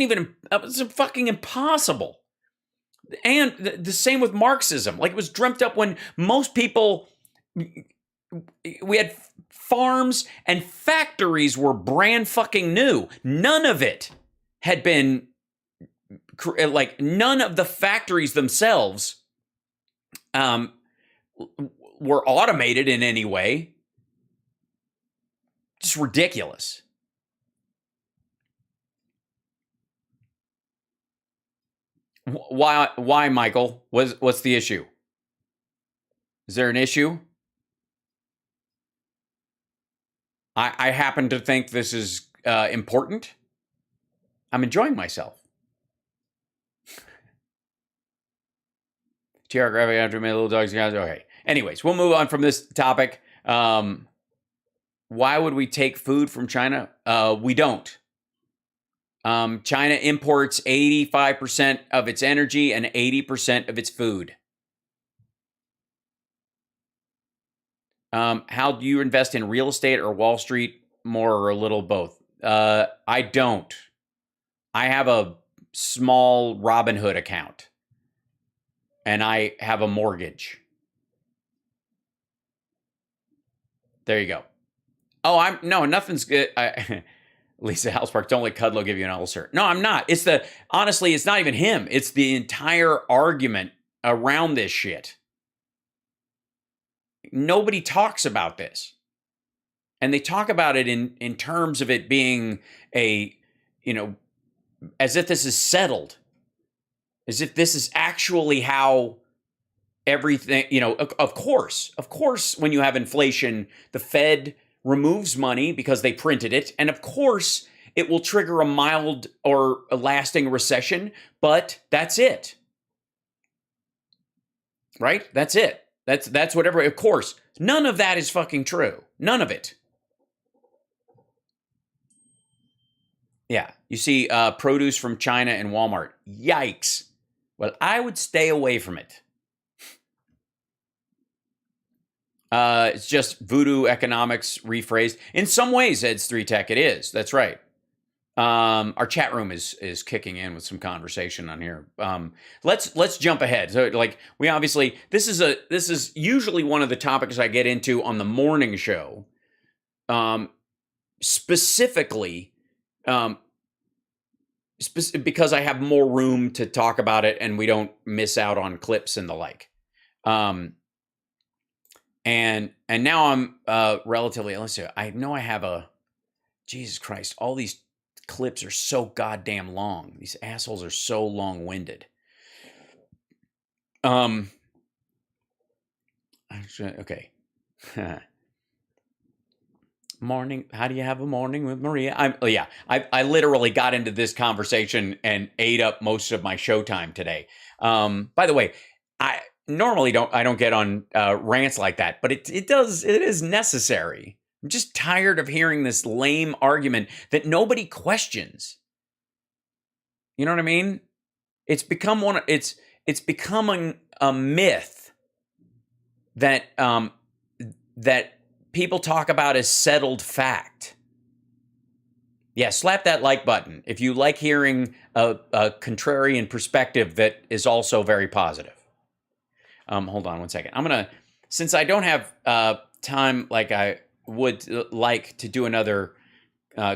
Speaker 3: fucking impossible. And the same with Marxism. It was dreamt up when most people, we had farms and factories were brand fucking new. None of it had been, none of the factories themselves were automated in any way. Just ridiculous. Why, Michael? What's the issue? Is there an issue? I happen to think this is important. I'm enjoying myself. TR graphic after me, little dogs, guys. Okay. Anyways, we'll move on from this topic. Why would we take food from China? We don't. China imports 85% of its energy and 80% of its food. How do you invest in real estate or Wall Street? More or a little both? I don't. I have a small Robinhood account. And I have a mortgage. There you go. Oh, nothing's good. Lisa Halspark, don't let Kudlow give you an ulcer. No, I'm not. Honestly, it's not even him. It's the entire argument around this shit. Nobody talks about this. And they talk about it in terms of it being as if this is settled. As if this is actually how everything, of course, when you have inflation, the Fed removes money because they printed it. And of course, it will trigger a mild or a lasting recession, but that's it. Right? That's it. That's whatever. Of course, none of that is fucking true. None of it. Yeah. You see produce from China and Walmart. Yikes. Well, I would stay away from it. It's just voodoo economics rephrased. In some ways, Ed's 3 Tech, it is. That's right. Our chat room is kicking in with some conversation on here. Let's jump ahead. So, we obviously this is usually one of the topics I get into on the morning show. Specifically, because I have more room to talk about it and we don't miss out on clips and the like. And now I'm relatively, let's see, I know I have Jesus Christ, all these clips are so goddamn long. These assholes are so long-winded. Okay. Morning. How do you have a morning with Maria? I literally got into this conversation and ate up most of my showtime today. By the way, I normally don't get on rants like that, but it is necessary. I'm just tired of hearing this lame argument that nobody questions. You know what I mean? It's become it's becoming a myth that that people talk about as settled fact. Yeah, slap that like button if you like hearing a contrarian perspective that is also very positive. Hold on one second. I'm gonna, since I don't have time like I would like to do another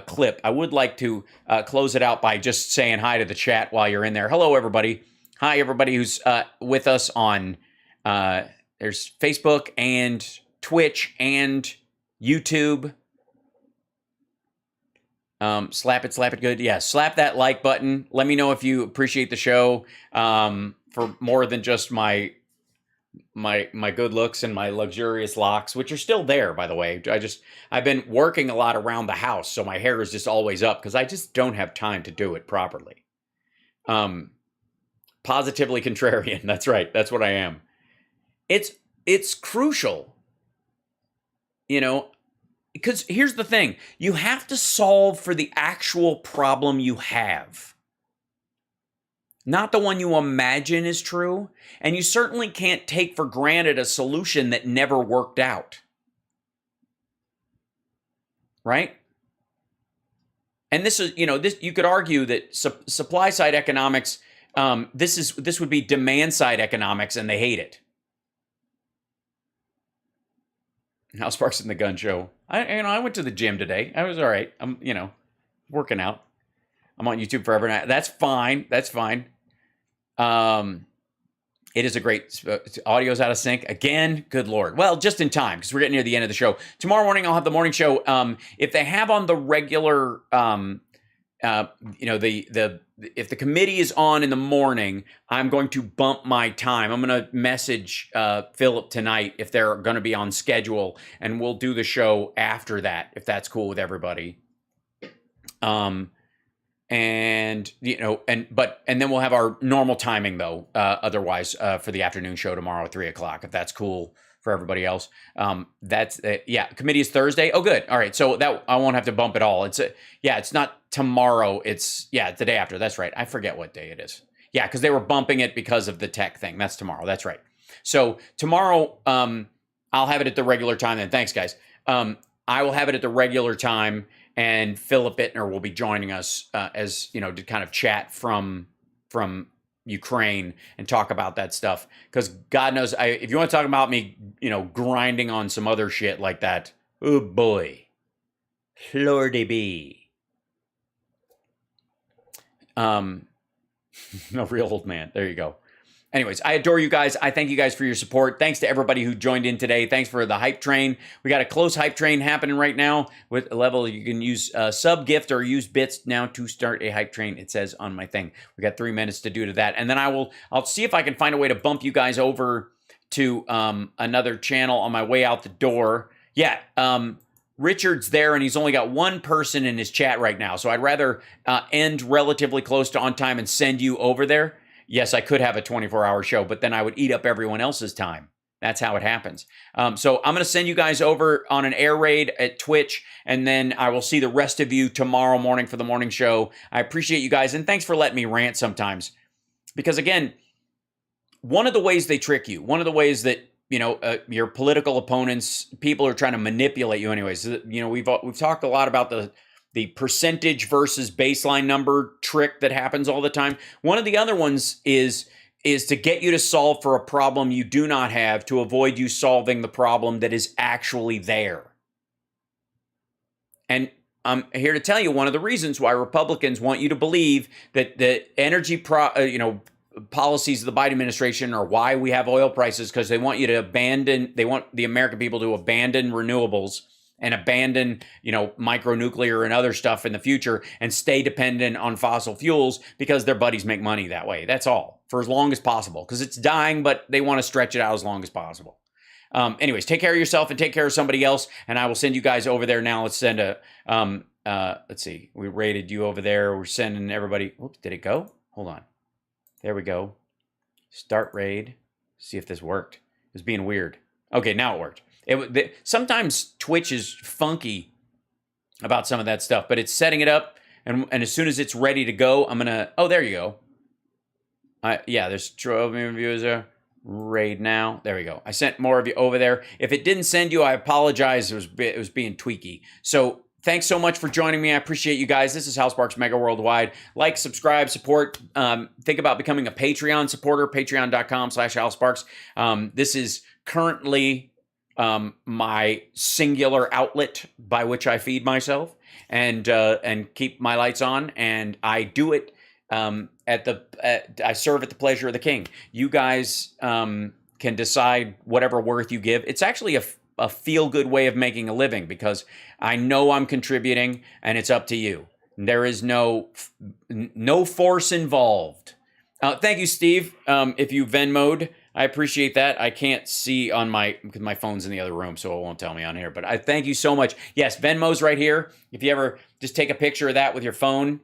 Speaker 3: clip, I would like to close it out by just saying hi to the chat while you're in there. Hello, everybody. Hi, everybody who's with us on there's Facebook and Twitch and YouTube. Slap it good. Yeah, slap that like button. Let me know if you appreciate the show for more than just my good looks and my luxurious locks, which are still there, by the way. I've been working a lot around the house, so my hair is just always up because I just don't have time to do it properly. Positively contrarian. That's right. That's what I am. It's crucial, because here's the thing. You have to solve for the actual problem you have, not the one you imagine is true. And you certainly can't take for granted a solution that never worked out. Right? And this is, this, you could argue that supply side economics, this would be demand side economics, and they hate it. Now Sparks in the Gun Show. I went to the gym today. I was all right. I'm, working out. I'm on YouTube forever now. That's fine. That's fine. It is a great, audio's out of sync. Again, good Lord. Well, just in time, because we're getting near the end of the show. Tomorrow morning, I'll have the morning show. If they have on the regular, if the committee is on in the morning, I'm going to bump my time. I'm going to message Philip tonight if they're going to be on schedule, and we'll do the show after that, if that's cool with everybody. And then we'll have our normal timing though. Otherwise, for the afternoon show tomorrow at 3:00, if that's cool for everybody else. That's yeah. Committee is Thursday. Oh, good. All right. So that I won't have to bump it all. It's yeah. It's not tomorrow. It's yeah. It's the day after. That's right. I forget what day it is. Yeah, because they were bumping it because of the tech thing. That's tomorrow. That's right. So tomorrow, I'll have it at the regular time. Then thanks, guys. I will have it at the regular time, and Philip Bittner will be joining us as you know to kind of chat from Ukraine and talk about that stuff. Because God knows, if you want to talk about me, you know, grinding on some other shit like that, oh boy, Lordy be. No real old man. There you go. Anyways, I adore you guys. I thank you guys for your support. Thanks to everybody who joined in today. Thanks for the hype train. We got a close hype train happening right now with a level. You can use sub gift or use bits now to start a hype train. It says on my thing. We got 3 minutes to do to that. And then I'll see if I can find a way to bump you guys over to another channel on my way out the door. Yeah, Richard's there, and he's only got one person in his chat right now. So I'd rather end relatively close to on time and send you over there. Yes, I could have a 24-hour show, but then I would eat up everyone else's time. That's how it happens. So I'm going to send you guys over on an air raid at Twitch, and then I will see the rest of you tomorrow morning for the morning show. I appreciate you guys, and thanks for letting me rant sometimes. Because, again, one of the ways they trick you, one of the ways that you know, your political opponents, people are trying to manipulate you anyways. You know, we've talked a lot about the percentage versus baseline number trick that happens all the time. One of the other ones is to get you to solve for a problem you do not have to avoid you solving the problem that is actually there. And I'm here to tell you one of the reasons why Republicans want you to believe that the energy policies of the Biden administration are why we have oil prices, because they want you to they want the American people to abandon renewables and abandon, you know, micronuclear and other stuff in the future and stay dependent on fossil fuels because their buddies make money that way. That's all, for as long as possible, because it's dying, but they want to stretch it out as long as possible. Anyways, take care of yourself and take care of somebody else, and I will send you guys over there now. Let's send let's see, we rated you over there. We're sending everybody. Oops, did it go? Hold on. There we go. Start raid. See if this worked. It was being weird. Okay, now it worked. Sometimes Twitch is funky about some of that stuff, but it's setting it up, and as soon as it's ready to go, I'm gonna. Oh, there you go. Yeah, there's 12 million viewers there. Raid now. There we go. I sent more of you over there. If it didn't send you, I apologize. It was being tweaky. So thanks so much for joining me. I appreciate you guys. This is HAL Sparks Mega Worldwide. Like, subscribe, support. Think about becoming a Patreon supporter. Patreon.com/HAL Sparks. This is currently my singular outlet by which I feed myself and keep my lights on. And I do it I serve at the pleasure of the king. You guys can decide whatever worth you give. It's actually a feel-good way of making a living, because I know I'm contributing, and it's up to you. There is no force involved. Thank you, Steve. If you Venmo'd, I appreciate that. I can't see on because my phone's in the other room, so it won't tell me on here. But I thank you so much. Yes, Venmo's right here. If you ever just take a picture of that with your phone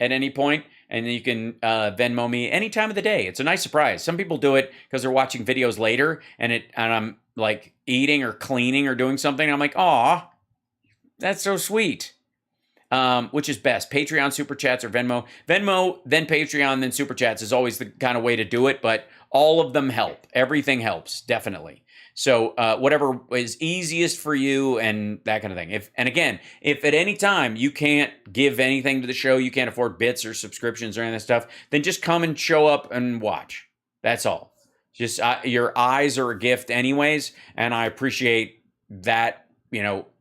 Speaker 3: at any point, and then you can Venmo me any time of the day. It's a nice surprise. Some people do it because they're watching videos later, and I'm like eating or cleaning or doing something. And I'm like, aw, that's so sweet. Which is best, Patreon, Super Chats, or Venmo? Venmo, then Patreon, then Super Chats is always the kind of way to do it, but all of them help. Everything helps, definitely. So whatever is easiest for you and that kind of thing. If at any time you can't give anything to the show, you can't afford bits or subscriptions or any of that stuff, then just come and show up and watch. That's all. Just your eyes are a gift anyways, and I appreciate that,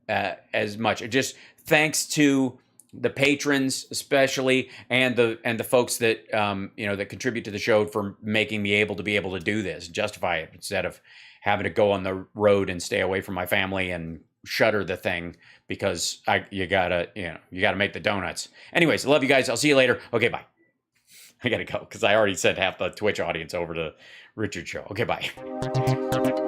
Speaker 3: as much. Just thanks to the patrons especially, and the folks that that contribute to the show for making me able to do this, justify it, instead of having to go on the road and stay away from my family and shutter the thing because you gotta make the donuts. Anyways, I love you guys. I'll see you later. Okay, bye. I gotta go because I already sent half the Twitch audience over to Richard's show. Okay, bye.